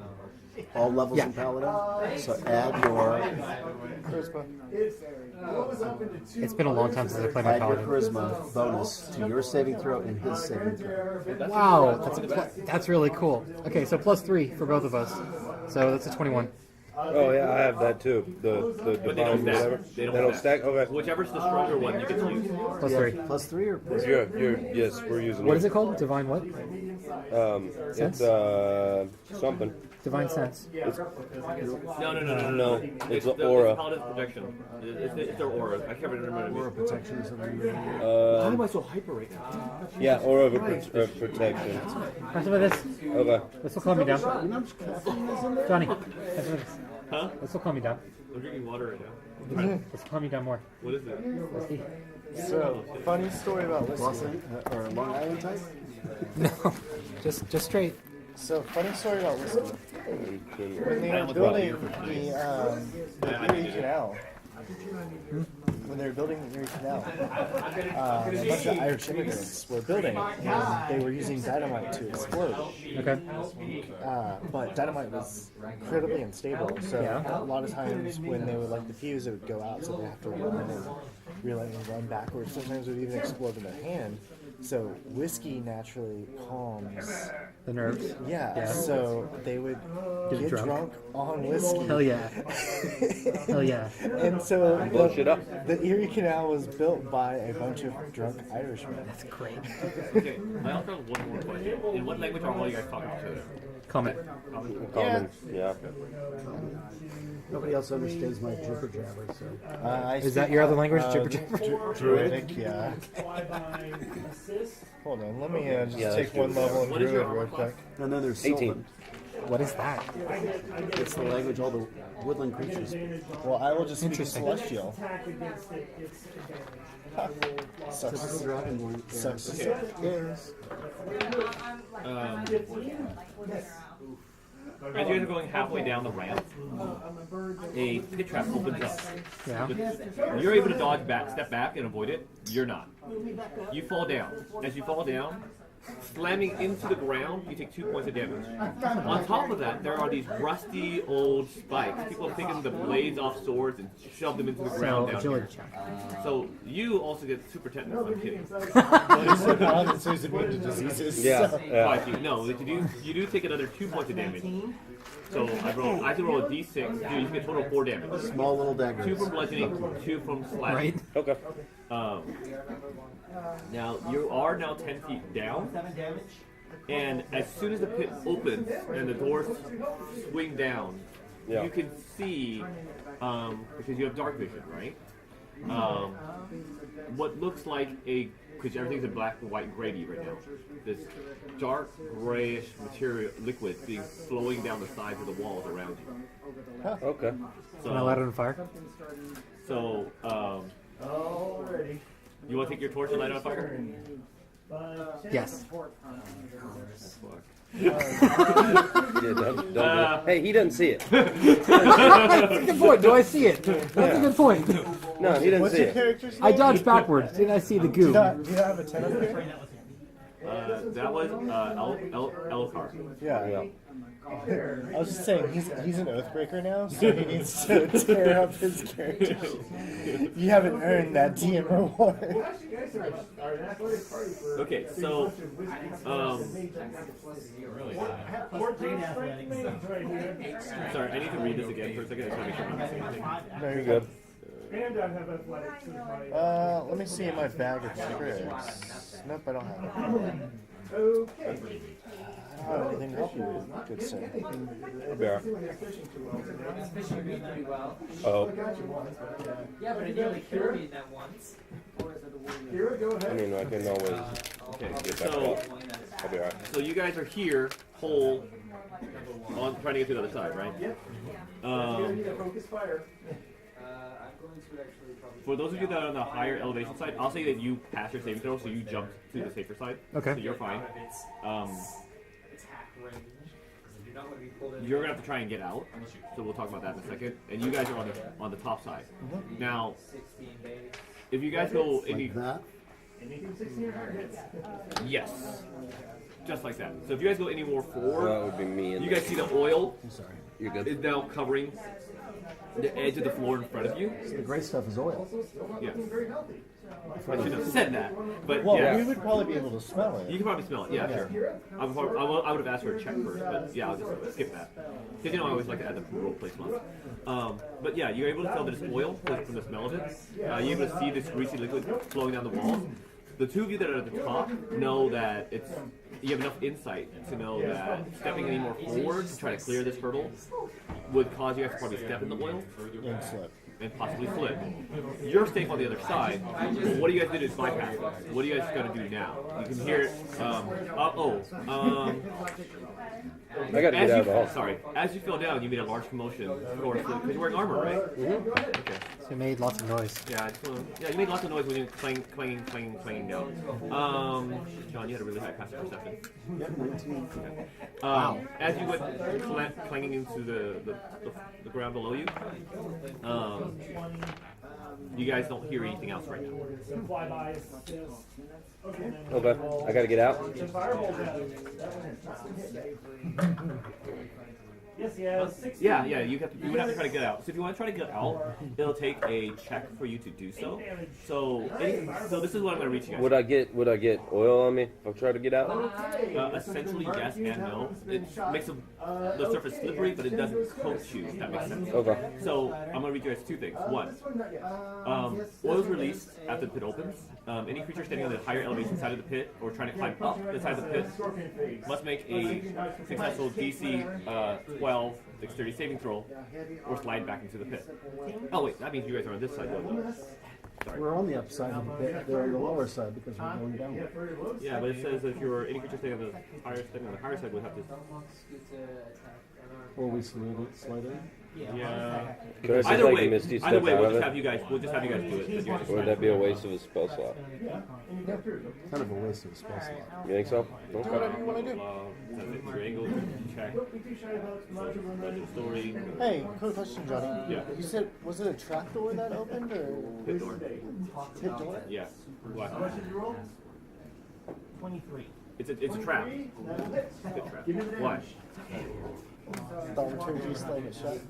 [SPEAKER 6] All levels
[SPEAKER 3] Yeah.
[SPEAKER 6] in Paladin? So add your
[SPEAKER 3] It's been a long time since I played my Paladin.
[SPEAKER 6] charisma bonus to your saving throw and his saving throw.
[SPEAKER 3] Wow, that's really cool. Okay, so plus 3 for both of us. So that's a 21.
[SPEAKER 7] Oh yeah, I have that too. The
[SPEAKER 2] But they don't
[SPEAKER 7] divine
[SPEAKER 2] stack.
[SPEAKER 7] whatever.
[SPEAKER 2] They don't
[SPEAKER 7] They don't
[SPEAKER 2] stack.
[SPEAKER 7] stack. Okay.
[SPEAKER 2] Whichever's the stronger one, you get to use.
[SPEAKER 3] Plus 3.
[SPEAKER 6] Plus 3 or plus
[SPEAKER 7] You're yes, we're using.
[SPEAKER 3] What is it called? Divine what?
[SPEAKER 7] It's something.
[SPEAKER 3] Divine sense.
[SPEAKER 2] No.
[SPEAKER 7] No, it's the aura.
[SPEAKER 2] It's Paladin's protection. It's their aura. I can't remember.
[SPEAKER 6] Aura protection or something?
[SPEAKER 2] Why am I so hyper right now?
[SPEAKER 7] Yeah, aura of protection.
[SPEAKER 3] Have some of this.
[SPEAKER 7] Okay.
[SPEAKER 3] This will calm me down.
[SPEAKER 6] You know how much caffeine is in there?
[SPEAKER 3] Johnny, have some of this.
[SPEAKER 2] Huh?
[SPEAKER 3] This will calm me down.
[SPEAKER 2] I'm drinking water right now.
[SPEAKER 3] This will calm me down more.
[SPEAKER 2] What is it?
[SPEAKER 3] Let's see.
[SPEAKER 1] So, funny story about
[SPEAKER 6] Los
[SPEAKER 1] whiskey.
[SPEAKER 6] or Long Island type?
[SPEAKER 3] No, just straight.
[SPEAKER 1] So, funny story about whiskey. When they
[SPEAKER 2] I
[SPEAKER 1] were
[SPEAKER 2] almost brought
[SPEAKER 1] building
[SPEAKER 2] beer for tonight.
[SPEAKER 1] the Erie Canal, when they were building the Erie Canal, a bunch of Irish immigrants were building, and they were using dynamite to explode.
[SPEAKER 3] Okay.
[SPEAKER 1] But dynamite was incredibly unstable, so a lot of times when they would light the fuse, it would go out, so they have to run and run backwards. Sometimes it would even explode in their hand. So whiskey naturally calms.
[SPEAKER 3] The nerves.
[SPEAKER 1] Yeah, so they would get drunk on whiskey.
[SPEAKER 3] Hell yeah. Hell yeah.
[SPEAKER 1] And so
[SPEAKER 7] Blow shit up.
[SPEAKER 1] the Erie Canal was built by a bunch of drunk Irishmen.
[SPEAKER 3] That's great.
[SPEAKER 2] Okay, I also have one more question. In what language are all you guys talking to each other?
[SPEAKER 3] Comment.
[SPEAKER 7] Common. Yeah.
[SPEAKER 6] Nobody else understands my jibber jabber, so.
[SPEAKER 3] Is that your other language, jibber jabber?
[SPEAKER 1] Druidic, yeah. Hold on, let me just
[SPEAKER 7] Yeah,
[SPEAKER 1] take
[SPEAKER 7] that's
[SPEAKER 1] one
[SPEAKER 7] true.
[SPEAKER 1] level in
[SPEAKER 2] What is your
[SPEAKER 1] Druid real quick.
[SPEAKER 6] And then there's
[SPEAKER 7] 18.
[SPEAKER 6] Sylvan.
[SPEAKER 3] What is that?
[SPEAKER 6] It's the language all the woodland creatures speak.
[SPEAKER 1] Well, I will just speak
[SPEAKER 3] Interesting.
[SPEAKER 1] Celestial.
[SPEAKER 6] Typical
[SPEAKER 1] Sucks.
[SPEAKER 6] dragonborn.
[SPEAKER 1] Sucks.
[SPEAKER 6] Yes.
[SPEAKER 2] As you guys are going halfway down the ramp, a pit trap opens up.
[SPEAKER 3] Yeah.
[SPEAKER 2] You're able to dodge back, step back, and avoid it. You're not. You fall down. As you fall down, slamming into the ground, you take 2 points of damage. On top of that, there are these rusty old spikes. People have taken the blades off swords and shoved them into the
[SPEAKER 3] So,
[SPEAKER 2] ground down
[SPEAKER 3] agility
[SPEAKER 2] here.
[SPEAKER 3] check.
[SPEAKER 2] So you also get super tetanus. I'm kidding.
[SPEAKER 1] But it's so common, so it's immune to diseases.
[SPEAKER 7] Yeah.
[SPEAKER 1] So.
[SPEAKER 7] Yeah.
[SPEAKER 2] 5 feet. No, you do take another 2 points of damage. So I have to roll a d6. Dude, you get a total of 4 damage.
[SPEAKER 6] Small little daggers.
[SPEAKER 2] 2 from bludgeoning, 2 from slashing.
[SPEAKER 3] Right?
[SPEAKER 7] Okay.
[SPEAKER 2] Now you are now 10 feet down, and as soon as the pit opens and the doors swing down,
[SPEAKER 7] Yeah.
[SPEAKER 2] you can see because you have dark vision, right? What looks like because everything's in black and white and gray right now. This dark grayish material liquid being flowing down the sides of the walls around you.
[SPEAKER 7] Okay.
[SPEAKER 2] So,
[SPEAKER 3] Can I light it on fire?
[SPEAKER 2] So, you want to take your torch and light it on fire?
[SPEAKER 3] Yes.
[SPEAKER 7] Yeah, don't hey, he doesn't see it.
[SPEAKER 3] That's a good point. Do I see it? That's a good point.
[SPEAKER 7] No, he doesn't
[SPEAKER 1] What's
[SPEAKER 7] see
[SPEAKER 1] your
[SPEAKER 7] it.
[SPEAKER 1] character's name?
[SPEAKER 3] I dodged backwards. Didn't I see the
[SPEAKER 1] Do you
[SPEAKER 3] goo?
[SPEAKER 1] not have a 10 up here?
[SPEAKER 2] That was Elcar.
[SPEAKER 1] Yeah.
[SPEAKER 7] Yeah.
[SPEAKER 1] I was just saying, he's an Oathbreaker now, so he needs to tear up his character. You haven't earned that DM reward.
[SPEAKER 2] Okay, so sorry, I need to read this again for a second. I just want to make sure I'm not missing anything.
[SPEAKER 1] Very
[SPEAKER 7] Good.
[SPEAKER 5] And I have athletics as my.
[SPEAKER 1] Let me see my bag of tricks. Nope, I don't have it.
[SPEAKER 5] Okay.
[SPEAKER 1] I don't have anything to help you with, good sir.
[SPEAKER 7] I'll be alright.
[SPEAKER 8] Fishing me pretty well.
[SPEAKER 7] Oh,
[SPEAKER 8] Yeah, but it nearly killed me that once.
[SPEAKER 5] Here, go
[SPEAKER 7] I
[SPEAKER 5] ahead.
[SPEAKER 7] mean, I can always
[SPEAKER 2] Okay,
[SPEAKER 7] get back
[SPEAKER 2] so
[SPEAKER 7] up. I'll be alright.
[SPEAKER 2] so you guys are here, whole, on trying to get to the other side, right?
[SPEAKER 5] Focus fire.
[SPEAKER 2] For those of you that are on the higher elevation side, I'll say that you pass your saving throw, so you jump to the safer side.
[SPEAKER 3] Okay.
[SPEAKER 2] So you're fine.
[SPEAKER 8] You're
[SPEAKER 2] You're gonna have to try and get out, so we'll talk about that in a second. And you guys are on the top side. Now, if you guys go any,
[SPEAKER 6] Like that.
[SPEAKER 5] Anything 16 or higher hits.
[SPEAKER 2] yes, just like that. So if you guys go any more
[SPEAKER 7] That
[SPEAKER 2] forward,
[SPEAKER 7] would be me. And
[SPEAKER 2] you guys see the oil
[SPEAKER 7] You're good.
[SPEAKER 2] is now covering the edge of the floor in front of you.
[SPEAKER 6] The gray stuff is oil.
[SPEAKER 2] Yes.
[SPEAKER 5] Very healthy.
[SPEAKER 2] I should have said that, but
[SPEAKER 1] Well,
[SPEAKER 2] yeah.
[SPEAKER 1] we would probably be able to smell
[SPEAKER 2] You
[SPEAKER 1] it.
[SPEAKER 2] can probably smell it, yeah, sure. I would have asked for a check first, but yeah, I'll just skip that. Because you know I always like to add the role play month. But yeah, you're able to tell that it's oil from the smell of it. You're able to see this greasy liquid flowing down the walls. The two of you that are at the top know that you have enough insight to know that stepping any more forward to try to clear this hurdle would cause you guys to probably step in the oil
[SPEAKER 1] And slip.
[SPEAKER 2] and possibly flip. You're safe on the other side. But what do you guys do to bypass this? What are you guys gonna do now? You can hear it.
[SPEAKER 7] I gotta get out of the hall.
[SPEAKER 2] Sorry. As you fell down, you made a large commotion. Of course, because you're wearing armor, right? Okay.
[SPEAKER 3] So it made lots of noise.
[SPEAKER 2] Yeah, yeah, you made lots of noise when you clanging down. John, you had a really high passive perception.
[SPEAKER 6] Yep, 19.
[SPEAKER 2] As you went clanging into the ground below you, you guys don't hear anything else right now.
[SPEAKER 5] Some flybys. Yes. Okay.
[SPEAKER 7] Okay, I gotta get out.
[SPEAKER 5] The fireball's out. That's been hit, Dave. Yes, he has 6.
[SPEAKER 2] Yeah, you would have to try to get out. So if you want to try to get out, it'll take a check for you to do so. So this is what I'm going to reach you guys.
[SPEAKER 7] Would I get oil on me if I try to get out?
[SPEAKER 2] Essentially, yes and no. It makes the surface slippery, but it doesn't coat you, if that makes sense.
[SPEAKER 7] Okay.
[SPEAKER 2] So I'm going to read you guys 2 things. One, oil is released after the pit opens. Any creature standing on the higher elevation side of the pit or trying to climb up the side of the pit must make a successful DC 12 dexterity saving throw or slide back into the pit. Oh wait, that means you guys are on this side though. Sorry.
[SPEAKER 6] We're on the upside of the pit. They're on the lower side because we're going down.
[SPEAKER 2] Yeah, but it says if you're any creature standing on the higher side, we'll have to.
[SPEAKER 6] Or we slide in.
[SPEAKER 2] Yeah.
[SPEAKER 7] Could I just
[SPEAKER 2] Either
[SPEAKER 7] like
[SPEAKER 2] way,
[SPEAKER 7] Misty step
[SPEAKER 2] either way,
[SPEAKER 7] out
[SPEAKER 2] we'll
[SPEAKER 7] of
[SPEAKER 2] just
[SPEAKER 7] it?
[SPEAKER 2] have you guys. We'll just have you guys do it. 'cause you're just
[SPEAKER 7] Or would that be a waste of a spell slot?
[SPEAKER 6] Kind of a waste of a spell slot.
[SPEAKER 7] You think so?
[SPEAKER 1] Do
[SPEAKER 7] Okay.
[SPEAKER 1] whatever you want to do.
[SPEAKER 2] your angle check. Legend story.
[SPEAKER 1] Hey, quick question, Johnny.
[SPEAKER 2] Yeah.
[SPEAKER 1] You said, was it a trap door that opened or
[SPEAKER 2] Pit door.
[SPEAKER 1] pit door?
[SPEAKER 2] Yes. Black.
[SPEAKER 8] 23.
[SPEAKER 2] It's a trap. Pit trap. Why?
[SPEAKER 1] Thaumaturgy slam it shut.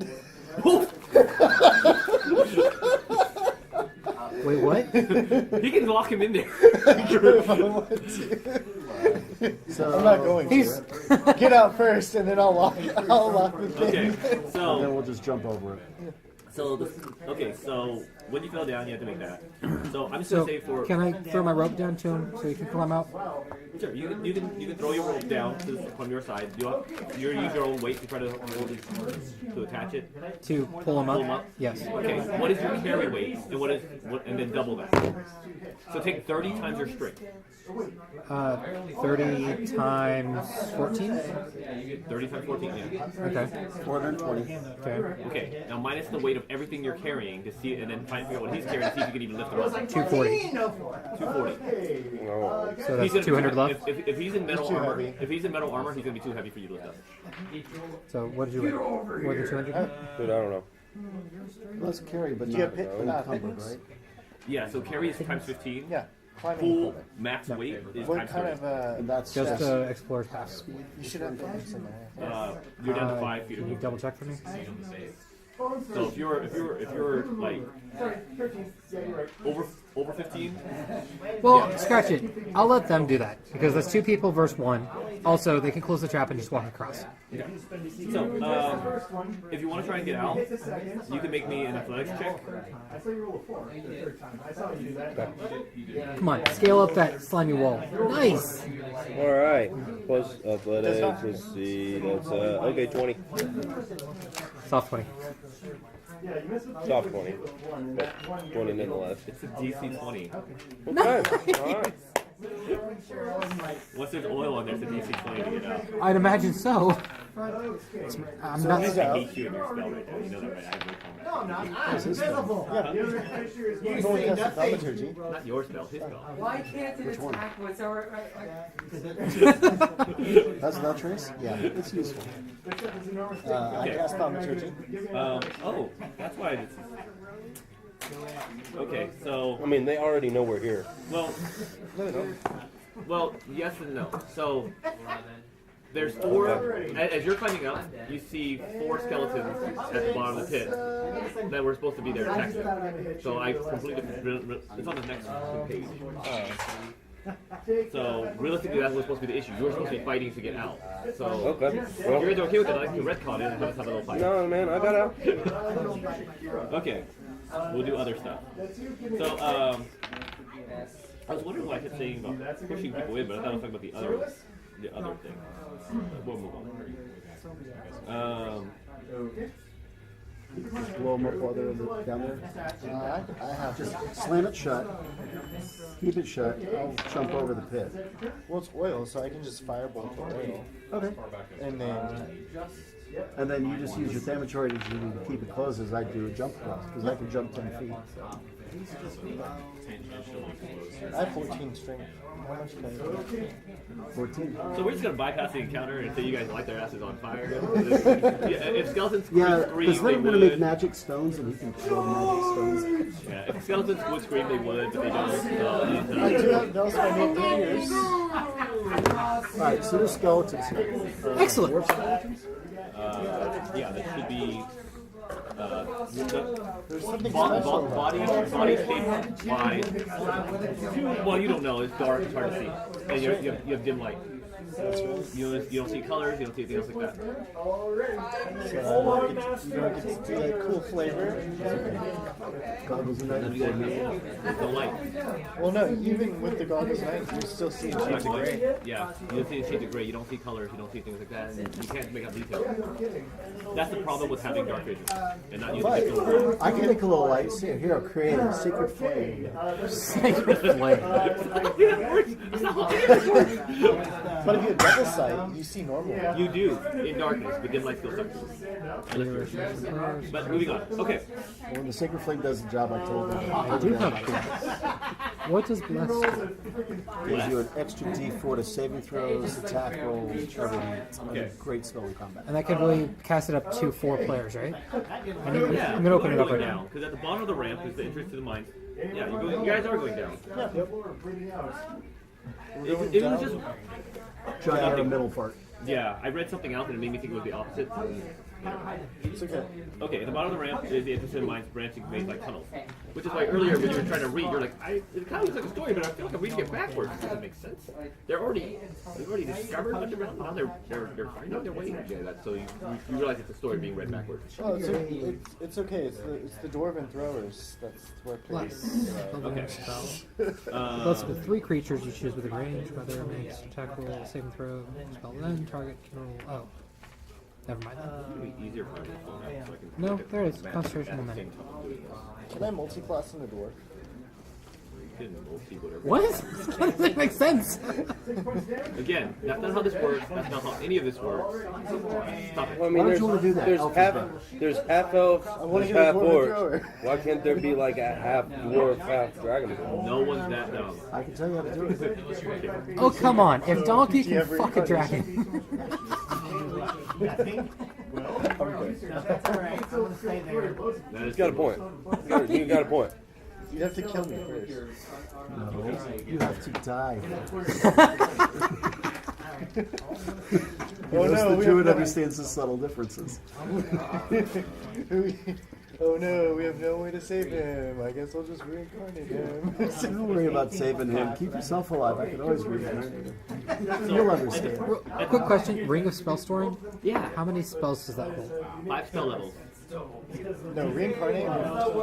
[SPEAKER 3] Wait, what?
[SPEAKER 2] He can lock him in there.
[SPEAKER 1] If I want to. I'm not going
[SPEAKER 3] He's-
[SPEAKER 1] to. Get out first, and then I'll lock the thing.
[SPEAKER 2] Okay,
[SPEAKER 6] And then
[SPEAKER 2] so
[SPEAKER 6] we'll just jump over it.
[SPEAKER 2] so when you fell down, you have to make that. So I'm just
[SPEAKER 3] So,
[SPEAKER 2] gonna say for
[SPEAKER 3] can I throw my rope down to him so he can climb out?
[SPEAKER 2] sure you can throw your rope down from your side. You use your own weight to try to hold it to attach it.
[SPEAKER 3] To pull him
[SPEAKER 2] Pull him
[SPEAKER 3] up?
[SPEAKER 2] up?
[SPEAKER 3] Yes.
[SPEAKER 2] Okay, what is your carry weight and then double that. So take 30 times your strength.
[SPEAKER 3] 30 times 14?
[SPEAKER 2] 30 times 14. Yeah.
[SPEAKER 3] Okay.
[SPEAKER 6] 420.
[SPEAKER 3] Okay.
[SPEAKER 2] Okay. Now minus the weight of everything you're carrying to see, and then try and figure out what he's carrying to see if you can even lift him up.
[SPEAKER 3] 240.
[SPEAKER 2] 240.
[SPEAKER 7] Oh.
[SPEAKER 3] So that's
[SPEAKER 2] He's gonna
[SPEAKER 3] 200
[SPEAKER 2] be,
[SPEAKER 3] left.
[SPEAKER 2] If he's in metal
[SPEAKER 1] too
[SPEAKER 2] armor,
[SPEAKER 1] heavy.
[SPEAKER 2] if he's in metal armor, he's gonna be too heavy for you to lift up.
[SPEAKER 3] So what did you weigh? More than 200?
[SPEAKER 7] Dude, I don't know.
[SPEAKER 6] Let's carry, but
[SPEAKER 1] You
[SPEAKER 6] not
[SPEAKER 1] get pit,
[SPEAKER 6] encumbered,
[SPEAKER 1] fitness?
[SPEAKER 6] right?
[SPEAKER 2] Yeah. So carry is times 15.
[SPEAKER 1] Yeah. Climbing
[SPEAKER 2] Full
[SPEAKER 1] equipment.
[SPEAKER 2] max weight is
[SPEAKER 1] What
[SPEAKER 2] times
[SPEAKER 1] kind
[SPEAKER 2] 30.
[SPEAKER 1] of
[SPEAKER 6] And that's
[SPEAKER 3] Just
[SPEAKER 6] just
[SPEAKER 3] explorer's pass.
[SPEAKER 1] you should have fitness in there.
[SPEAKER 2] You're down to 5 feet.
[SPEAKER 3] Can you double check for me?
[SPEAKER 2] So if you're like over 15,
[SPEAKER 3] Well, scratch it. I'll let them do that because that's 2 people versus 1. Also, they can close the trap and just walk across.
[SPEAKER 2] so if you want to try and get out, you can make me an athletics check.
[SPEAKER 5] I saw you roll a 4 the third time. I saw you do that.
[SPEAKER 3] Come on, scale up that slimy wall. Nice.
[SPEAKER 7] All right. Plus athletics. Let's see. That's okay. 20.
[SPEAKER 3] Soft 20.
[SPEAKER 5] Yeah, you missed with
[SPEAKER 7] Soft 20.
[SPEAKER 5] that one.
[SPEAKER 7] 20 nonetheless.
[SPEAKER 2] It's a DC 20.
[SPEAKER 7] Okay. All right.
[SPEAKER 2] Once there's oil on there, it's a DC 20 to get out.
[SPEAKER 3] I'd imagine so. I'm not.
[SPEAKER 2] I hate you and your spell right now. You know that, right? I have no comment.
[SPEAKER 8] Invisible.
[SPEAKER 1] Yeah.
[SPEAKER 5] The other picture is
[SPEAKER 1] He's only has thaumaturgy.
[SPEAKER 2] Not your spell, his spell.
[SPEAKER 8] Why can't it attack what's already...
[SPEAKER 6] that's not trace. Yeah, it's useful.
[SPEAKER 1] I cast thaumaturgy.
[SPEAKER 2] Oh, that's why it's. Okay, so
[SPEAKER 7] I mean, they already know we're here.
[SPEAKER 2] well, yes and no. So there's 4. As you're climbing up, you see 4 skeletons at the bottom of the pit that were supposed to be there attacking. So I completely. It's on the next page. So realistically, that was supposed to be the issue. You were supposed to be fighting to get out. So
[SPEAKER 7] Okay.
[SPEAKER 2] if
[SPEAKER 7] Well,
[SPEAKER 2] you're okay with it, I can retcon it and let's have a little fight.
[SPEAKER 7] no, man, I got out.
[SPEAKER 2] Okay, we'll do other stuff. So I was wondering why I kept saying about pushing people in, but I thought I was talking about the other thing. We'll move on.
[SPEAKER 6] Just blow them up while they're down there.
[SPEAKER 1] I have
[SPEAKER 6] Just slam it shut. Keep it shut. I'll jump over the pit.
[SPEAKER 1] well, it's oil, so I can just firebolt the oil,
[SPEAKER 6] Okay.
[SPEAKER 1] and then
[SPEAKER 6] And then you just use your Thaumaturgy to keep it closed as I do a jump across, because I can jump 10 feet.
[SPEAKER 1] I have 14 strength. How much can I do?
[SPEAKER 6] 14.
[SPEAKER 2] So we're just gonna bypass the encounter until you guys light their asses on fire. Yeah, if skeletons
[SPEAKER 6] Yeah,
[SPEAKER 2] scream,
[SPEAKER 6] because
[SPEAKER 2] they
[SPEAKER 6] then we're going to make
[SPEAKER 2] would.
[SPEAKER 6] magic stones and he can throw magic stones.
[SPEAKER 2] Yeah, if skeletons would scream, they would, but they don't.
[SPEAKER 1] I do have bells by make dangers.
[SPEAKER 6] Alright, so there's skeletons here.
[SPEAKER 3] Excellent.
[SPEAKER 6] Dwarf skeletons?
[SPEAKER 2] Yeah, that should be.
[SPEAKER 1] There's something special.
[SPEAKER 2] Body shaped wide. Well, you don't know. It's dark. It's hard to see, and you have dim light. You don't see colors. You don't see anything else like that.
[SPEAKER 1] You don't get to see that cool flavor.
[SPEAKER 6] Goggles and knives.
[SPEAKER 2] There's no light.
[SPEAKER 1] Well, no, even with the goggles and knives, you're still seeing shades of gray.
[SPEAKER 2] Yeah, you don't see shades of gray. You don't see colors. You don't see things like that. And you can't make out details. That's the problem with having dark vision and not using it.
[SPEAKER 6] But I can make a little light. See, here, I'll create a secret flame.
[SPEAKER 3] Sacred flame.
[SPEAKER 1] But if you have double sight, you see normal.
[SPEAKER 2] You do in darkness, but dim light still sucks. But moving on. Okay.
[SPEAKER 6] When the sacred flame does the job I told them,
[SPEAKER 3] I do have bless. What does bless do?
[SPEAKER 6] gives you an extra D4 to saving throws, attack rolls, everything. It's a great spell in combat.
[SPEAKER 3] And that can really cast it up to 4 players, right? I'm going to open it up right now.
[SPEAKER 2] Because at the bottom of the ramp is the entrance to the mines. Yeah, you guys are going down. It was just.
[SPEAKER 6] Try out the middle part.
[SPEAKER 2] Yeah, I read something else and it made me think it was the opposite.
[SPEAKER 1] It's okay.
[SPEAKER 2] Okay, at the bottom of the ramp is the entrance to the mines branching made like tunnels. Which is why earlier when you were trying to read, you're like, it kind of looks like a story, but I feel like I'm reading it backwards. This doesn't make sense. They've already discovered a bunch of realms, now they're finding their way. Yeah, so you realize it's a story being read backwards.
[SPEAKER 1] Oh, it's okay. It's the dwarven throwers. That's where
[SPEAKER 3] Bless.
[SPEAKER 2] Okay.
[SPEAKER 3] Bless with 3 creatures you choose within range, whether it makes attack roll, saving throw, spell then, target can roll. Oh. Never mind.
[SPEAKER 2] It'd be easier for me to slow down so I can
[SPEAKER 3] No,
[SPEAKER 2] look at
[SPEAKER 3] there it is.
[SPEAKER 2] the map
[SPEAKER 3] Concentration
[SPEAKER 2] at the
[SPEAKER 3] momentum.
[SPEAKER 2] same time I'm doing this.
[SPEAKER 1] Can I multi-class in the dwarf?
[SPEAKER 2] You can multi whatever.
[SPEAKER 3] What? That doesn't make sense.
[SPEAKER 2] Again, that's not how this works. That's not how any of this works. Stop it.
[SPEAKER 7] Well, I mean,
[SPEAKER 6] Why don't you want to do that?
[SPEAKER 7] there's half elves,
[SPEAKER 1] wanna
[SPEAKER 7] there's
[SPEAKER 1] get a
[SPEAKER 7] half
[SPEAKER 1] dwarven
[SPEAKER 7] orcs.
[SPEAKER 1] thrower.
[SPEAKER 7] Why can't there be like a half dwarf, half dragon?
[SPEAKER 2] No one's that dumb.
[SPEAKER 6] I can tell you how to do it.
[SPEAKER 3] Oh, come on. If Donkey can
[SPEAKER 1] have
[SPEAKER 3] fuck a dragon.
[SPEAKER 2] That is
[SPEAKER 7] You got a point. You got a point.
[SPEAKER 1] You'd have to kill me first.
[SPEAKER 6] No, you have to die.
[SPEAKER 1] Oh
[SPEAKER 6] Yes,
[SPEAKER 1] no,
[SPEAKER 6] the
[SPEAKER 1] we
[SPEAKER 6] druid
[SPEAKER 1] have
[SPEAKER 6] understands the subtle differences.
[SPEAKER 1] Oh no, we have no way to save him. I guess I'll just reincarnate him.
[SPEAKER 6] Don't worry about saving him. Keep yourself alive. I can always reincarnate him. You'll understand.
[SPEAKER 3] Quick question. Ring of Spell Storing?
[SPEAKER 2] Yeah.
[SPEAKER 3] How many spells does that hold?
[SPEAKER 2] 5 spell levels.
[SPEAKER 1] No, reincarnate.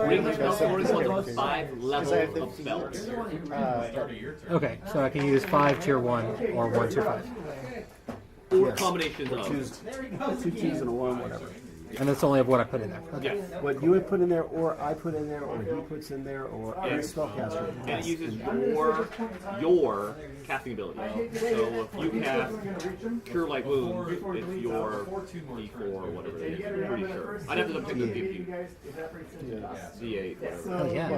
[SPEAKER 2] Ring of spell storing holds
[SPEAKER 1] characters.
[SPEAKER 2] 5 levels of spells.
[SPEAKER 3] Okay, so I can use 5 tier 1 or 1 tier 5.
[SPEAKER 2] Or
[SPEAKER 6] Yes.
[SPEAKER 2] combinations of.
[SPEAKER 6] Choose 2 twos and a 1, whatever.
[SPEAKER 3] And that's only of what I put in there. Okay.
[SPEAKER 2] Yeah.
[SPEAKER 6] What you would put in there, or I put in there, or he puts in there, or any spellcaster.
[SPEAKER 2] And it uses your casting ability. So if you cast Cure Light Wounds, it's your D4 or whatever it is. I'm pretty sure. I'd have to look at the DP. D8, whatever.
[SPEAKER 3] Oh, yeah.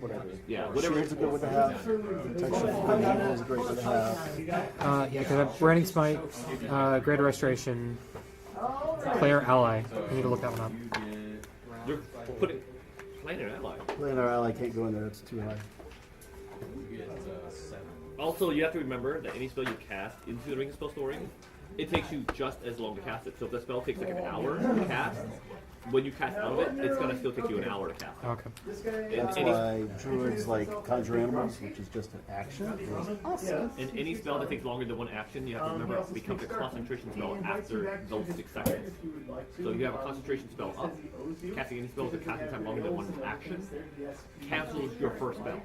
[SPEAKER 1] Whatever.
[SPEAKER 2] Yeah, whatever.
[SPEAKER 6] Shield's a good one to have. Protection from evil is a great one to have.
[SPEAKER 3] Yeah, because I have Branding Smite, Greater Restoration, Player Ally. I need to look that one up.
[SPEAKER 2] You're putting Planar Ally.
[SPEAKER 6] Playing our ally can't go in there, it's too high.
[SPEAKER 2] Also, you have to remember that any spell you cast into the Ring of Spell Storing, it takes you just as long to cast it. So if the spell takes like an hour to cast, when you cast out of it, it's gonna still take you an hour to cast.
[SPEAKER 3] Okay.
[SPEAKER 6] That's why druids like conjure animals, which is just an action.
[SPEAKER 2] And any spell that takes longer than 1 action, you have to remember it becomes a concentration spell after those 6 seconds. So if you have a concentration spell up, casting any spell with a casting time longer than 1 action cancels your first spell.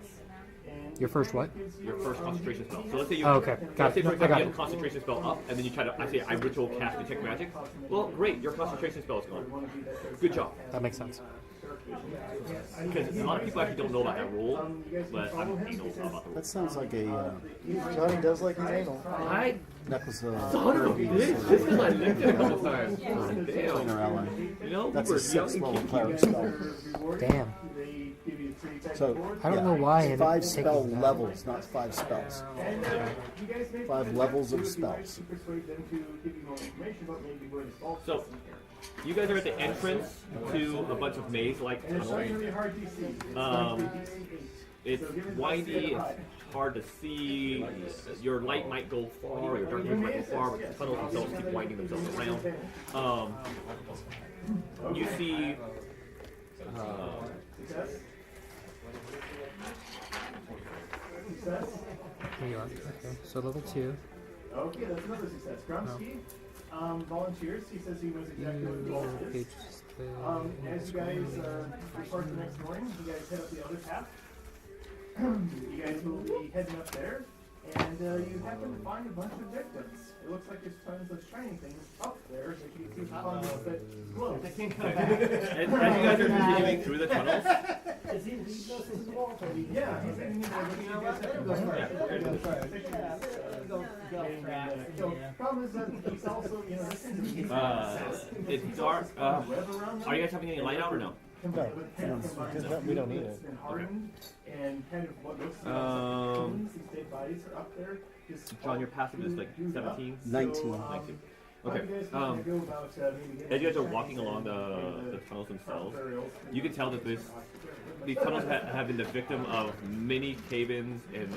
[SPEAKER 3] Your first what?
[SPEAKER 2] Your first concentration spell. So let's say you,
[SPEAKER 3] Oh, okay. Got
[SPEAKER 2] let's say
[SPEAKER 3] it.
[SPEAKER 2] for
[SPEAKER 3] I
[SPEAKER 2] example
[SPEAKER 3] got
[SPEAKER 2] you have
[SPEAKER 3] it.
[SPEAKER 2] a concentration spell up, and then you try to, I say I ritual cast Detect Magic. Well, great, your concentration spell is gone. Good job.
[SPEAKER 3] That makes sense.
[SPEAKER 2] Because a lot of people actually don't know about that rule, but I'm anal about the rule.
[SPEAKER 6] That sounds like a
[SPEAKER 1] Johnny does like his anal.
[SPEAKER 2] I
[SPEAKER 6] necklace
[SPEAKER 2] son of a bitch. This is my licked it a couple times. God damn.
[SPEAKER 6] pointer ally.
[SPEAKER 2] You know,
[SPEAKER 6] That's
[SPEAKER 2] we
[SPEAKER 6] a
[SPEAKER 2] were young
[SPEAKER 6] 6th
[SPEAKER 2] and
[SPEAKER 6] level
[SPEAKER 2] cute.
[SPEAKER 6] cleric spell.
[SPEAKER 3] Damn.
[SPEAKER 6] So
[SPEAKER 3] I don't
[SPEAKER 6] yeah,
[SPEAKER 3] know why I ended up
[SPEAKER 6] 5
[SPEAKER 3] taking
[SPEAKER 6] spell
[SPEAKER 3] that.
[SPEAKER 6] levels, not 5 spells. 5 levels of spells.
[SPEAKER 2] So, you guys are at the entrance to a bunch of maze-like tunnels. It's windy, it's hard to see. Your light might go far, your darkness might go far, but the tunnels themselves keep winding themselves around. You see.
[SPEAKER 3] Here you are. Okay, so level 2.
[SPEAKER 5] Okay, that's another success. Grumsky volunteers. He says he knows exactly what the goal is.
[SPEAKER 3] Pages,
[SPEAKER 5] As you guys report the next morning, you guys head up the other path. You guys will be heading up there, and you happen to find a bunch of victims. It looks like there's tons of shiny things up there that you can see on that glow.
[SPEAKER 2] As you guys are continuing through the tunnels,
[SPEAKER 5] Is he leading us as well? Yeah, he's leading Problem is that he's also, you know, this
[SPEAKER 2] it's dark. Are you guys having any light out or no?
[SPEAKER 1] No, because we don't need it.
[SPEAKER 5] And kind of what looks these dead bodies are up there.
[SPEAKER 2] John, your passive is like 17?
[SPEAKER 6] 19.
[SPEAKER 2] 19. Okay. As you guys are walking along the tunnels themselves, you can tell that these tunnels have been the victim of many cave-ins and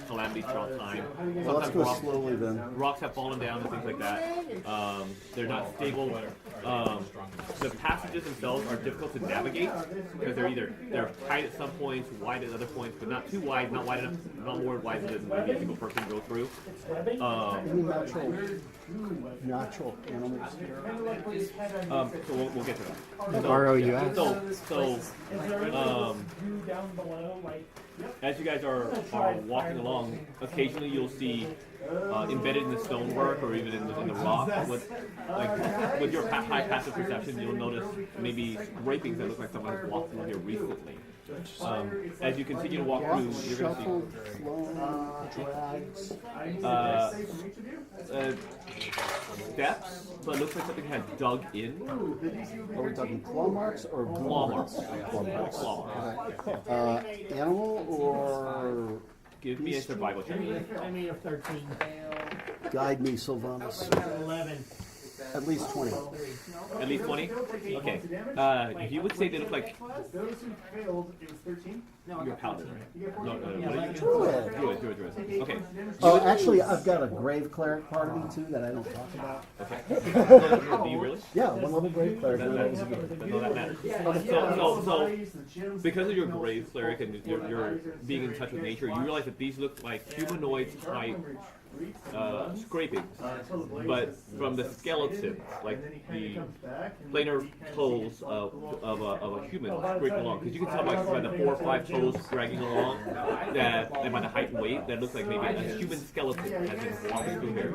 [SPEAKER 2] calamities throughout time.
[SPEAKER 6] Well, let's
[SPEAKER 2] Sometimes
[SPEAKER 6] go slowly then.
[SPEAKER 2] rocks have fallen down and things like that. They're not stable. The passages themselves are difficult to navigate because they're tight at some points, wide at other points, but not too wide, not wide enough, not more wide than maybe a single person can go through.
[SPEAKER 6] Any natural animals?
[SPEAKER 2] So we'll get to that.
[SPEAKER 3] ROUS.
[SPEAKER 2] So as you guys are walking along, occasionally you'll see embedded in the stonework or even in the rock, with your high passive perception, you'll notice maybe scrapings that look like someone has walked through here recently. As you continue to walk through, you're going
[SPEAKER 6] Shuffled, flown, drags.
[SPEAKER 2] to see steps, but it looks like something had dug in.
[SPEAKER 6] Are we talking claw marks or glue
[SPEAKER 2] Claw marks.
[SPEAKER 6] Claw marks.
[SPEAKER 2] Claw marks.
[SPEAKER 6] Animal or
[SPEAKER 2] Give me a survival check.
[SPEAKER 8] I made a 13.
[SPEAKER 6] guide me, Sylvanus?
[SPEAKER 8] 11.
[SPEAKER 6] At least 20.
[SPEAKER 2] At least 20? Okay. You would say they look like
[SPEAKER 5] Those who failed, it was 13.
[SPEAKER 2] you're a paladin, right? No, what are you?
[SPEAKER 6] Druid.
[SPEAKER 2] Druid. Okay.
[SPEAKER 6] Oh, actually, I've got a grave cleric part of me too that I don't talk about.
[SPEAKER 2] Okay. Do you really?
[SPEAKER 6] Yeah, one level grave cleric.
[SPEAKER 2] That
[SPEAKER 6] one
[SPEAKER 2] matters.
[SPEAKER 6] level good.
[SPEAKER 2] No, that matters. So, because of your grave cleric and you're being in touch with nature, you realize that these look like humanoid type scrapings, but from the skeleton, like the planar toes of a human scraping along. Because you can tell by the 4 or 5 toes dragging along that, and by the height and weight, that looks like maybe a human skeleton has been walking through here.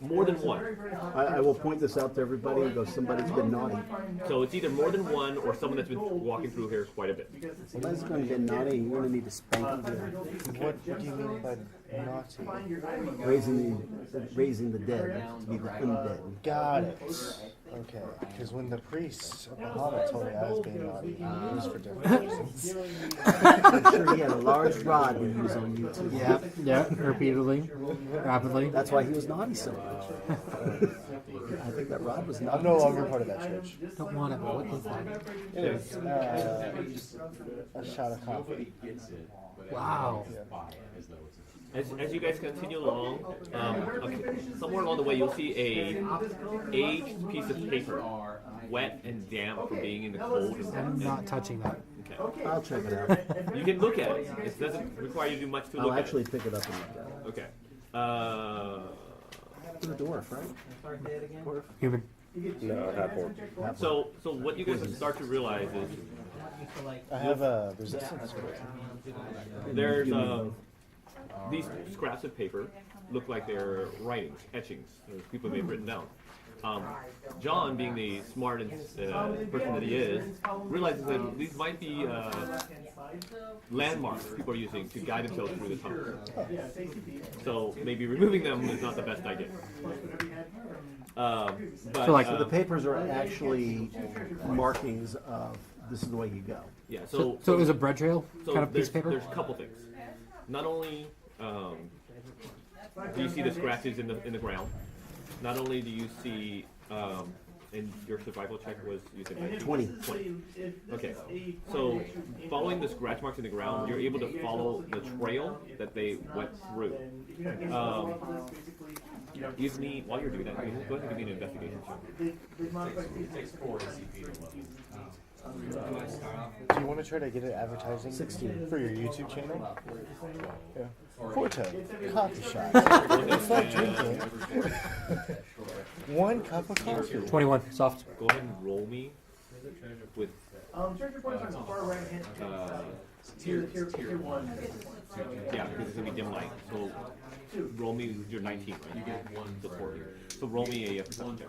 [SPEAKER 2] More than one.
[SPEAKER 6] I will point this out to everybody and go, somebody's been naughty.
[SPEAKER 2] So it's either more than one or someone that's been walking through here quite a bit.
[SPEAKER 6] Somebody's going to get naughty. You're going to need to spank them.
[SPEAKER 1] What do you mean by naughty?
[SPEAKER 6] Raising the dead to be the undead.
[SPEAKER 1] Got it. Okay, because when the priest of Muhammad told me I was being naughty, it was for different reasons.
[SPEAKER 6] I'm sure he had a large rod when he was on YouTube.
[SPEAKER 3] Yeah, repeatedly, rapidly.
[SPEAKER 6] That's why he was naughty so much. I think that rod was naughty.
[SPEAKER 1] I'm no longer part of that church.
[SPEAKER 3] Don't want it, but what is that?
[SPEAKER 1] It is a shot of coffee.
[SPEAKER 3] Wow.
[SPEAKER 2] As you guys continue along, somewhere along the way you'll see a aged piece of paper, wet and damp from being in the cold.
[SPEAKER 3] I'm not touching that.
[SPEAKER 2] Okay.
[SPEAKER 6] I'll check it out.
[SPEAKER 2] You can look at it. It doesn't require you to do much to
[SPEAKER 6] I'll
[SPEAKER 2] look
[SPEAKER 6] actually
[SPEAKER 2] at
[SPEAKER 6] pick it up and look at
[SPEAKER 2] it. Okay.
[SPEAKER 6] it. The dwarf, right?
[SPEAKER 3] Human.
[SPEAKER 7] No, half orc.
[SPEAKER 2] So what you guys start to realize is
[SPEAKER 1] I have a resistance to it.
[SPEAKER 2] there's these scraps of paper look like they're writings, etchings, people may have written down. John, being the smart person that he is, realizes that these might be landmarks people are using to guide themselves through the tunnel. So maybe removing them is not the best idea. But,
[SPEAKER 3] So, like,
[SPEAKER 6] So the papers are actually markings of this is the way you go.
[SPEAKER 2] yeah.
[SPEAKER 3] So it was a bread trail kind of piece of paper?
[SPEAKER 2] There's a couple things. Not only do you see the scratches in the ground, not only do you see and your survival check was you said 19?
[SPEAKER 6] 20.
[SPEAKER 2] Okay, so following the scratch marks in the ground, you're able to follow the trail that they went through. Give me, while you're doing that, go ahead and give me an investigation check.
[SPEAKER 4] It takes 4 ACP to level.
[SPEAKER 1] Do you want to try to get it advertising
[SPEAKER 6] 16.
[SPEAKER 1] for your YouTube channel? Yeah. Porto, coffee shop. It's like drinking one cup of coffee.
[SPEAKER 3] 21, soft.
[SPEAKER 2] Go ahead and roll me with
[SPEAKER 5] Treasure points on the far right hand. Tier 1.
[SPEAKER 2] yeah, because it's gonna be dim light. So roll me your 19, right? You get 1 support here. So roll me a perception check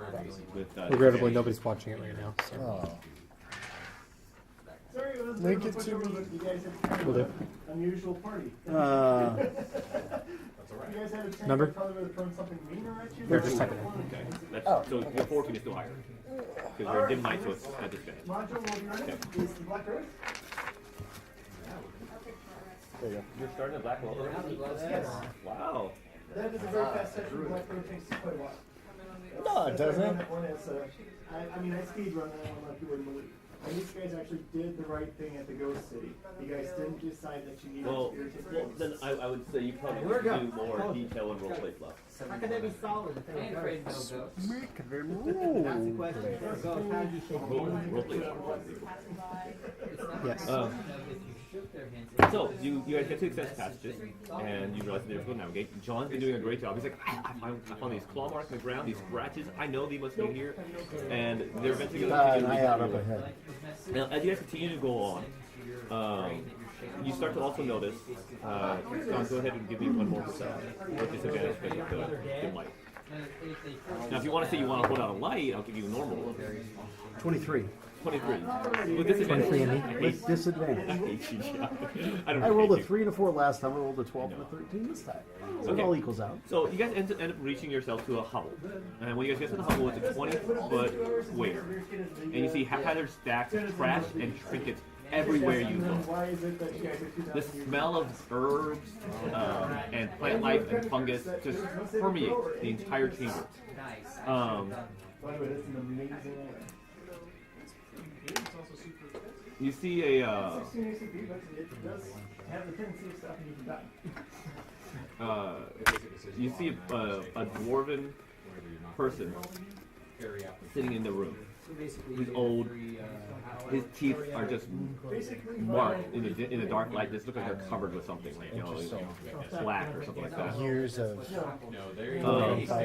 [SPEAKER 2] with.
[SPEAKER 3] Regrettably, nobody's watching it right now. So.
[SPEAKER 1] Oh.
[SPEAKER 5] Sorry, it was
[SPEAKER 1] Link it to me.
[SPEAKER 5] You guys had
[SPEAKER 3] Will do.
[SPEAKER 5] an unusual party. You guys had a chance
[SPEAKER 3] Number?
[SPEAKER 5] to probably throw something meaner at you?
[SPEAKER 3] Here, just type it in.
[SPEAKER 2] Okay. That's,
[SPEAKER 1] Oh,
[SPEAKER 2] so your 14 is still higher because you're dim light, so it's at disadvantage.
[SPEAKER 5] Module will be running. Is the Black Earth?
[SPEAKER 1] There you go.
[SPEAKER 2] You're starting a black hole.
[SPEAKER 5] Yes.
[SPEAKER 2] Wow.
[SPEAKER 5] That is a very fast session. Black Earth takes quite a while.
[SPEAKER 1] No, it doesn't.
[SPEAKER 5] One is, I mean, I speed run that one like you would in the league. And these guys actually did the right thing at the Ghost City. You guys didn't decide that you needed
[SPEAKER 2] Well,
[SPEAKER 5] to irritate
[SPEAKER 2] well, then I would say you probably need to do more detail and roleplay fluff.
[SPEAKER 8] How can they be solid if they ain't afraid of no ghosts?
[SPEAKER 6] That's
[SPEAKER 8] the question. If they're ghosts, how do you shake
[SPEAKER 2] Roleplay.
[SPEAKER 3] Yes.
[SPEAKER 8] if you shook their hands?
[SPEAKER 2] So you guys get to access passages, and you realize they're able to navigate. John's been doing a great job. He's like, I found these claw marks in the ground, these scratches. I know they must be here, and they're eventually going to
[SPEAKER 6] An
[SPEAKER 2] continue
[SPEAKER 6] eye
[SPEAKER 2] to
[SPEAKER 6] out
[SPEAKER 2] reach
[SPEAKER 6] up
[SPEAKER 2] you.
[SPEAKER 6] ahead.
[SPEAKER 2] Now, as you guys continue to go on, you start to also notice. John, go ahead and give me one more perception with disadvantage because of the dim light. Now, if you want to say you want to hold out a light, I'll give you normal.
[SPEAKER 6] 23.
[SPEAKER 2] 23. With disadvantage.
[SPEAKER 3] 23 and me.
[SPEAKER 6] With disadvantage.
[SPEAKER 2] I hate you, John. I don't
[SPEAKER 6] I rolled a
[SPEAKER 2] hate you.
[SPEAKER 6] 3 and a 4 last time. I rolled a 12 and a 13 this time. So it
[SPEAKER 2] Okay.
[SPEAKER 6] all equals out.
[SPEAKER 2] So you guys end up reaching yourself to a hovel, and when you guys get to the hovel, it's a 20-foot square, and you see haphazard stacks of trash and trinkets everywhere you look.
[SPEAKER 5] Why is it that you guys are 2,000
[SPEAKER 2] The
[SPEAKER 5] years
[SPEAKER 2] smell of herbs and plant life and fungus just permeates the entire chamber.
[SPEAKER 8] Nice.
[SPEAKER 5] By the way, that's an amazing
[SPEAKER 2] You see a
[SPEAKER 5] 16 ACP, but it does have the tendency of stopping you from dying.
[SPEAKER 2] a dwarven person sitting in the room. He's old. His teeth are just marked in the dark light. Just look like they're covered with something, like black or something like that.
[SPEAKER 1] Years of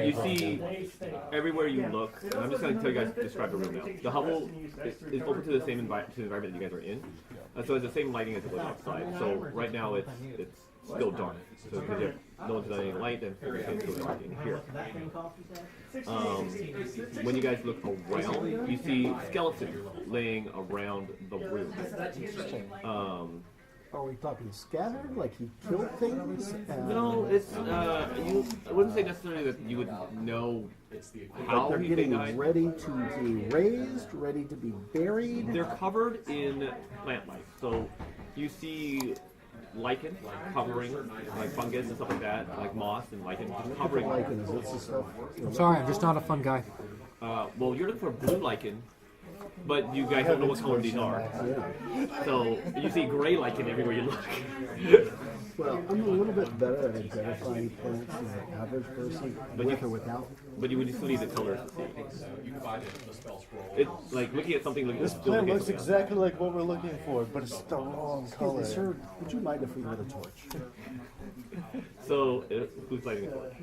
[SPEAKER 2] You see everywhere you look, and I'm just going to tell you guys to describe the room now. The hovel is open to the same environment that you guys are in, so it's the same lighting as it was outside. So right now it's still dark. So because if no one's done any light, then it's still dark in here. When you guys look around, you see skeletons laying around the room.
[SPEAKER 6] Are we talking scattered? Like he killed things?
[SPEAKER 2] No, it's I wouldn't say necessarily that you would know how
[SPEAKER 6] They're
[SPEAKER 2] they
[SPEAKER 6] getting
[SPEAKER 2] died.
[SPEAKER 6] ready to be raised, ready to be buried.
[SPEAKER 2] They're covered in plant life, so you see lichen covering, like fungus and stuff like that, like moss and lichen covering.
[SPEAKER 6] Lichens, that's the stuff.
[SPEAKER 3] Sorry, I'm just not a fun guy.
[SPEAKER 2] Well, you're looking for blue lichen, but you guys don't know what color these are.
[SPEAKER 6] Yeah.
[SPEAKER 2] So you see gray lichen everywhere you look.
[SPEAKER 6] Well, I'm a little bit better at identifying plants than the average person,
[SPEAKER 2] But
[SPEAKER 6] with
[SPEAKER 2] you-
[SPEAKER 6] or without.
[SPEAKER 2] But you would still need the colors to see.
[SPEAKER 4] You can find it in the spell scroll.
[SPEAKER 2] It's like looking at something. Looking
[SPEAKER 1] this
[SPEAKER 2] still
[SPEAKER 1] plant
[SPEAKER 2] looking
[SPEAKER 1] looks
[SPEAKER 2] at something else.
[SPEAKER 1] exactly like what we're looking for, but it's the wrong color.
[SPEAKER 6] Excuse me, sir, would you mind if we lit a torch?
[SPEAKER 2] So who's lighting the torch?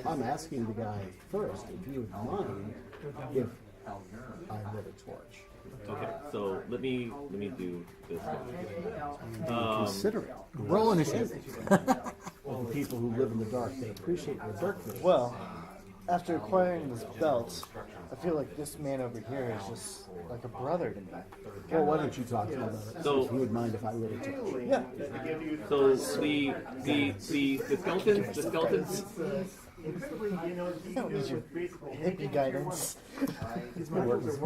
[SPEAKER 6] I'm asking the guy first if he would mind if I lit a torch.
[SPEAKER 2] Okay, so let me do this.
[SPEAKER 6] Consider it.
[SPEAKER 3] Roll initiative.
[SPEAKER 6] Well, the people who live in the dark, they appreciate the darkness.
[SPEAKER 1] Well, after acquiring this belt, I feel like this man over here is just like a brother to me.
[SPEAKER 6] Well, why don't you talk to him about it?
[SPEAKER 2] So-
[SPEAKER 6] If you would mind if I would have took it.
[SPEAKER 1] Yeah.
[SPEAKER 2] So the skeletons.
[SPEAKER 1] I don't need your hippie guidance.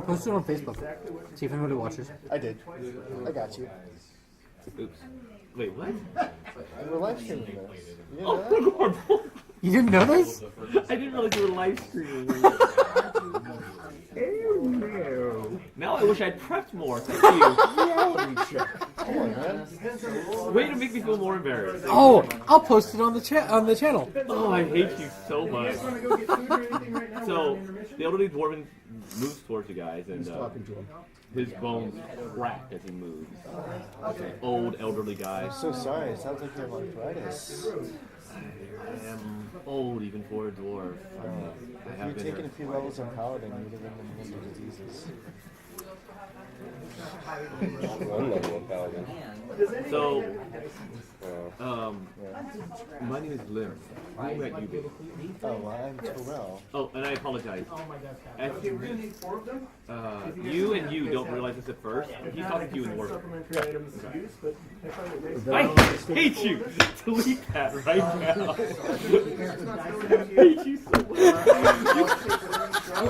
[SPEAKER 3] Post it on Facebook. See if anybody watches.
[SPEAKER 1] I did. I got you.
[SPEAKER 2] Oops. Wait, what?
[SPEAKER 1] We're live streaming this. You didn't
[SPEAKER 2] Oh,
[SPEAKER 1] know that?
[SPEAKER 2] horrible.
[SPEAKER 3] You didn't know this?
[SPEAKER 2] I didn't realize you were live streaming. Now I wish I'd prepped more. Thank you.
[SPEAKER 1] Come on, man.
[SPEAKER 2] Way to make me feel more embarrassed.
[SPEAKER 3] Oh, I'll post it on the channel.
[SPEAKER 2] Oh, I hate you so much. So the elderly dwarven moves towards you guys, and
[SPEAKER 6] Talking to him.
[SPEAKER 2] his bones crack as he moves. It's an old elderly guy.
[SPEAKER 1] So sorry. It sounds like you have arthritis.
[SPEAKER 2] I am old even for a dwarf. I
[SPEAKER 1] If
[SPEAKER 2] have
[SPEAKER 1] you'd
[SPEAKER 2] been
[SPEAKER 1] taken
[SPEAKER 2] here.
[SPEAKER 1] a few levels on Paladin, you'd have been immune to diseases.
[SPEAKER 7] One level of paladin.
[SPEAKER 2] So, my name is Lim. Who might you be?
[SPEAKER 1] Oh, well, I'm Terrell.
[SPEAKER 2] Oh, and I apologize. You and you don't realize this at first. He's talking to you in the world. I hate you! Delete that right now. I hate you so much.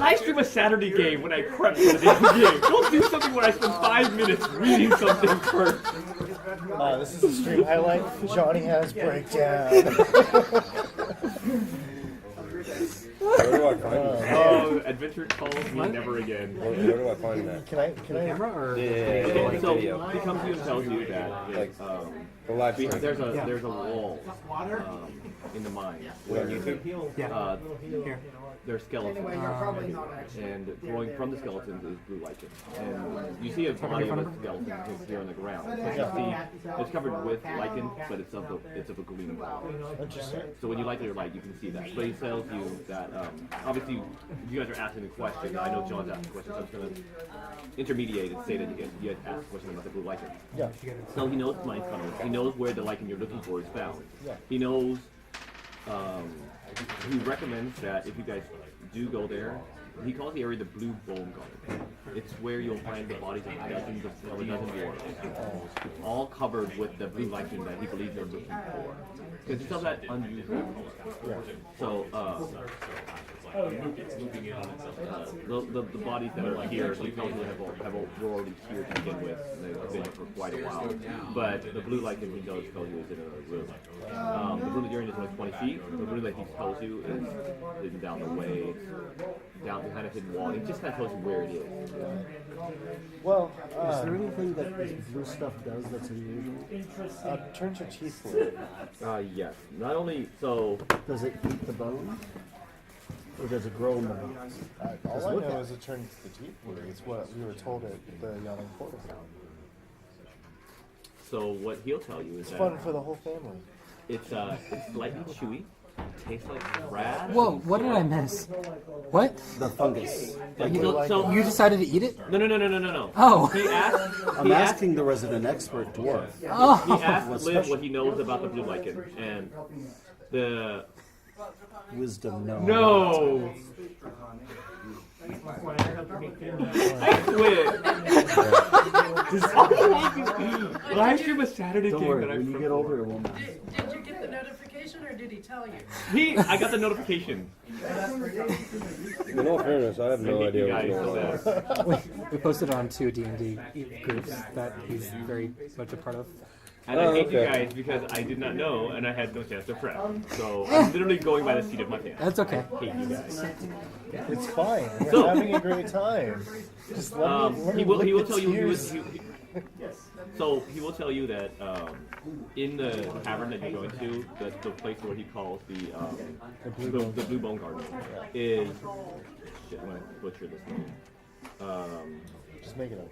[SPEAKER 2] I stream a Saturday game when I prep for the damn game. Don't do something where I spend 5 minutes reading something first.
[SPEAKER 1] This is a stream highlight. Johnny has breakdown.
[SPEAKER 7] Where do I find that?
[SPEAKER 2] Oh, adventure calls me never again.
[SPEAKER 7] Where do I find that?
[SPEAKER 1] Can I?
[SPEAKER 3] Camera or
[SPEAKER 2] Okay, so
[SPEAKER 7] Video.
[SPEAKER 2] he comes to you and tells you that
[SPEAKER 7] The live stream.
[SPEAKER 2] there's a wall in the mine where
[SPEAKER 7] On YouTube?
[SPEAKER 2] uh,
[SPEAKER 3] here?
[SPEAKER 2] there's skeletons, and growing from the skeletons is blue lichen. And you see a body of a skeleton is here on the ground. But you see it's covered with lichen, but it's of a green color.
[SPEAKER 1] Interesting.
[SPEAKER 2] So when you light your light, you can see that. So he tells you that obviously you guys are asking the question. I know John's asking questions, so I'm just going to intermediate and say that you had asked a question about the blue lichen.
[SPEAKER 1] Yeah.
[SPEAKER 2] So he knows mine tunnels. He knows where the lichen you're looking for is found.
[SPEAKER 1] Yeah.
[SPEAKER 2] He knows. He recommends that if you guys do go there, he calls the area the Blue Bone Garden. It's where you'll find the bodies of dozens of dwarves, all covered with the blue lichen that he believes they're looking for. Because it's of that unusual color. So, the bodies that are here, he tells you were already here to begin with. They've been here for quite a while. But the blue lichen he does tell you is in another room. The room that you're in is only 20 feet. The room that he tells you is hidden down the way, down behind a hidden wall. He just kind of tells you where it is.
[SPEAKER 1] Well,
[SPEAKER 6] Is there anything that this blue stuff does that's unusual?
[SPEAKER 1] turns your teeth blue.
[SPEAKER 2] Yes. Not only so.
[SPEAKER 6] Does it eat the bone? Or does it grow in the bones?
[SPEAKER 1] All I know is it turns the teeth blue. It's what we were told at the Yawning Portal.
[SPEAKER 2] So what he'll tell you is
[SPEAKER 1] It's
[SPEAKER 2] that
[SPEAKER 1] fun for the whole family.
[SPEAKER 2] it's slightly chewy, tastes like crab.
[SPEAKER 3] Whoa, what did I miss? What?
[SPEAKER 6] The fungus.
[SPEAKER 2] So
[SPEAKER 3] You decided to eat it?
[SPEAKER 2] No.
[SPEAKER 3] Oh.
[SPEAKER 2] He asked.
[SPEAKER 6] I'm asking the resident expert dwarf.
[SPEAKER 2] He
[SPEAKER 3] Oh.
[SPEAKER 2] asked Liv what he knows about the blue lichen, and the
[SPEAKER 6] Wisdom, no.
[SPEAKER 2] no. I quit. Live stream a Saturday
[SPEAKER 6] Don't
[SPEAKER 2] game
[SPEAKER 6] worry,
[SPEAKER 2] that I
[SPEAKER 6] when you get over it, we'll know.
[SPEAKER 9] Did you get the notification or did he tell you?
[SPEAKER 2] I got the notification.
[SPEAKER 7] In all fairness, I have no
[SPEAKER 2] I hate you
[SPEAKER 7] idea
[SPEAKER 2] guys
[SPEAKER 7] what's
[SPEAKER 2] so
[SPEAKER 7] going on.
[SPEAKER 2] bad.
[SPEAKER 3] We posted on 2 D&D groups that he's very much a part of.
[SPEAKER 2] And I hate you
[SPEAKER 7] okay.
[SPEAKER 2] guys because I did not know and I had no chance to prep. So I'm literally going by the seat of my pants.
[SPEAKER 3] That's okay.
[SPEAKER 2] I hate you guys.
[SPEAKER 1] It's fine. We're
[SPEAKER 2] So-
[SPEAKER 1] having a great time. Just let me
[SPEAKER 2] He will
[SPEAKER 1] lick
[SPEAKER 2] tell
[SPEAKER 1] the
[SPEAKER 2] you
[SPEAKER 1] tears.
[SPEAKER 2] so he will tell you that in the tavern that you're going to, the place where he calls the Blue Bone Garden is shit. I'm gonna butcher this name.
[SPEAKER 1] Just make it up.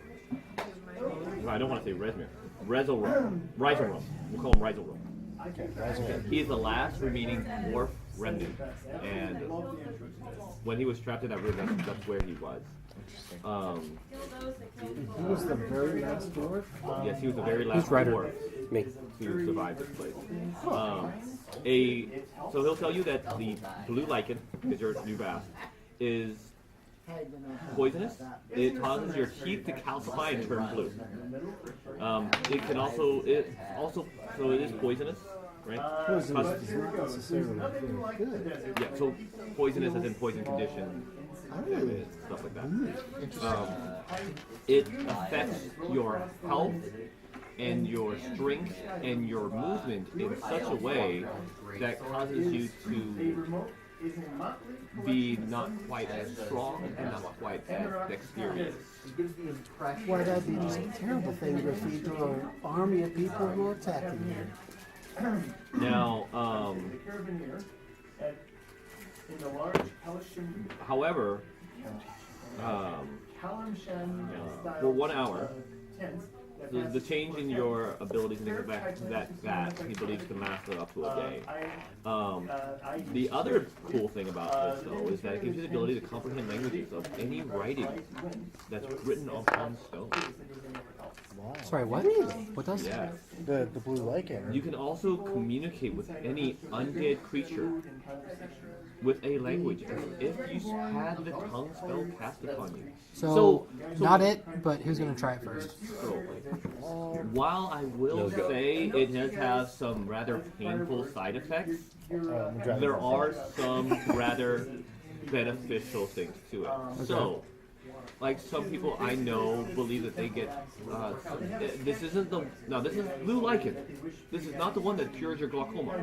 [SPEAKER 2] I don't want to say Resmir. Rizelrum. We'll call him Rizelrum.
[SPEAKER 1] Okay, guys, okay.
[SPEAKER 2] He is the last remaining dwarf remnant, and when he was trapped in that room, that's where he was.
[SPEAKER 1] Interesting.
[SPEAKER 6] He was the very last dwarf.
[SPEAKER 2] Yes, he was the very last
[SPEAKER 3] Rider?
[SPEAKER 2] dwarf
[SPEAKER 7] Me.
[SPEAKER 2] to survive this place. So he'll tell you that the blue lichen, because you're new bass, is poisonous. It causes your teeth to calcify and turn blue. So it is poisonous, right?
[SPEAKER 6] Poisonous is not necessarily very good.
[SPEAKER 2] Yeah, so poisonous as in poison condition, and stuff like that. It affects your health and your strength and your movement in such a way that causes you to be not quite as strong and not quite as dexterous.
[SPEAKER 6] Why, that'd be just a terrible thing to feed to an army of people who are attacking you.
[SPEAKER 2] Now, however, for 1 hour, the change in your abilities and things like that he believes to master up to a day. The other cool thing about this, though, is that it gives you the ability to comprehend languages of any writing that's written upon stone.
[SPEAKER 1] Wow.
[SPEAKER 3] Sorry, what? What does?
[SPEAKER 2] Yeah.
[SPEAKER 1] The blue lichen.
[SPEAKER 2] You can also communicate with any undead creature with a language as if you had the tongue spell cast upon you.
[SPEAKER 3] So not it, but who's gonna try it first?
[SPEAKER 2] So, while I will say it does have some rather painful side effects, there are some rather beneficial things to it. So, like some people I know believe that they get. This isn't the. No, this is blue lichen. This is not the one that cures your glaucoma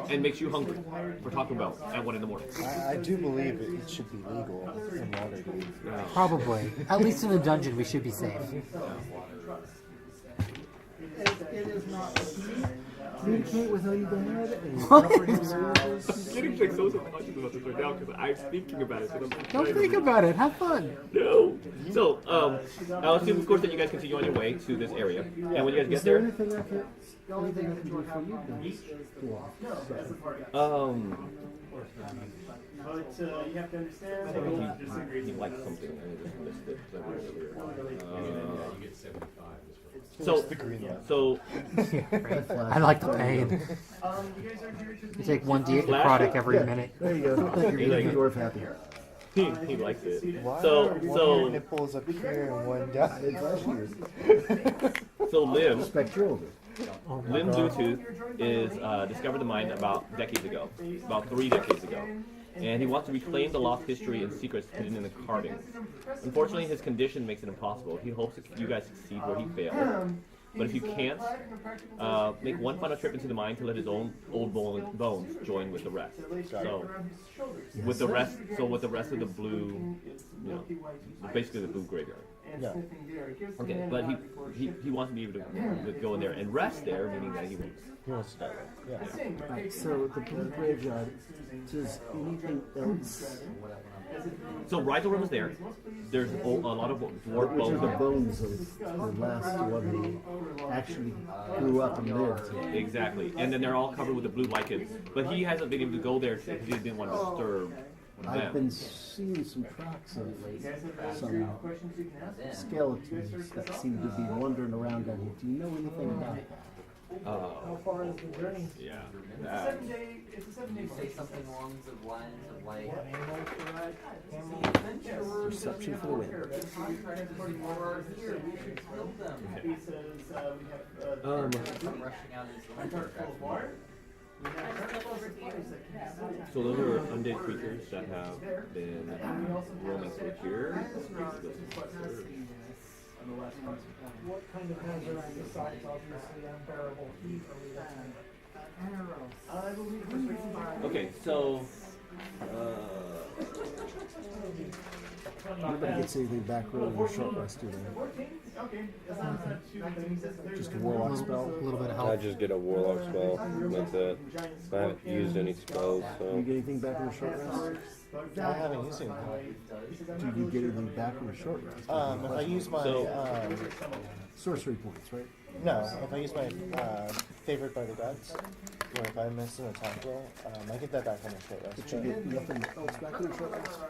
[SPEAKER 2] and makes you hungry for Taco Bell at 1 in the morning.
[SPEAKER 1] I do believe it should be legal in Waterdeep.
[SPEAKER 3] Probably. At least in a dungeon, we should be safe.
[SPEAKER 6] It is not. Communicate with undead and comprehend languages.
[SPEAKER 2] I'm getting like so subconscious about this right now because I'm thinking about it.
[SPEAKER 3] Don't think about it. Have fun.
[SPEAKER 2] No. So, I'll assume, of course, that you guys continue on your way to this area, and when you guys get
[SPEAKER 6] Is there
[SPEAKER 2] there,
[SPEAKER 6] anything I can do for you
[SPEAKER 5] But you have to understand.
[SPEAKER 2] he liked something and I just missed it.
[SPEAKER 4] You get 75.
[SPEAKER 2] So,
[SPEAKER 1] The green one.
[SPEAKER 2] so
[SPEAKER 3] I like the pain.
[SPEAKER 5] You guys are here to
[SPEAKER 3] You take 1d8 necrotic every minute.
[SPEAKER 6] There you go. You're making the dwarf happy.
[SPEAKER 2] he likes it.
[SPEAKER 1] Why
[SPEAKER 2] So,
[SPEAKER 1] are one
[SPEAKER 2] so,
[SPEAKER 1] nipples up here and one down?
[SPEAKER 2] so Lim
[SPEAKER 6] Respect your older.
[SPEAKER 2] Lim Bluetooth is discovered the mine about 3 decades ago. And he wants to reclaim the lost history and secrets hidden in the carvings. Unfortunately, his condition makes it impossible. He hopes that you guys succeed where he failed. But if you can't, make one final trip into the mine to let his own old bones join with the rest. So, with the rest of the blue, basically the blue graveyard.
[SPEAKER 1] Yeah.
[SPEAKER 2] Okay, but he wants to be able to go in there and rest there, meaning that he
[SPEAKER 1] wants to die. Yeah.
[SPEAKER 6] Right, so the blue graveyard, does anything else?
[SPEAKER 2] So Rigel Room is there. There's a lot of dwarf
[SPEAKER 6] Which are the
[SPEAKER 2] bones.
[SPEAKER 6] bones of the last one who actually grew up and lived?
[SPEAKER 2] Exactly, and then they're all covered with the blue lichen. But he hasn't been able to go there because he didn't want to disturb
[SPEAKER 6] I've
[SPEAKER 2] them.
[SPEAKER 6] been seeing some tracks of some skeletons that seem to be wandering around down here. Do you know anything about that?
[SPEAKER 5] How far is the journey?
[SPEAKER 2] Yeah.
[SPEAKER 5] It's a 7-day
[SPEAKER 8] Say something along the lines of like
[SPEAKER 6] Perception for the win.
[SPEAKER 8] we're here, we should kill them.
[SPEAKER 5] He says we have
[SPEAKER 8] Rushing out is the
[SPEAKER 5] full of water. We have
[SPEAKER 2] So those are undead creatures that have been roaming through here.
[SPEAKER 9] What kind of hazard besides obviously unbearable heat are we looking at?
[SPEAKER 2] Okay, so
[SPEAKER 6] Nobody gets anything back row or short rest, do they?
[SPEAKER 5] Okay, as long as that's 2 things.
[SPEAKER 6] Just a warlock spell.
[SPEAKER 3] A little bit of
[SPEAKER 7] I
[SPEAKER 3] help.
[SPEAKER 7] just get a warlock spell. That's it. I haven't used any spells,
[SPEAKER 6] Do you
[SPEAKER 7] so
[SPEAKER 6] get anything back in a short rest?
[SPEAKER 1] I haven't used anything.
[SPEAKER 6] Do you get anything back in a short rest?
[SPEAKER 1] If I use my
[SPEAKER 6] Sorcery points, right?
[SPEAKER 1] no, if I use my favorite by the gods, or if I miss an attack roll, I get that back on the short rest.
[SPEAKER 6] But you get nothing else back in a short rest?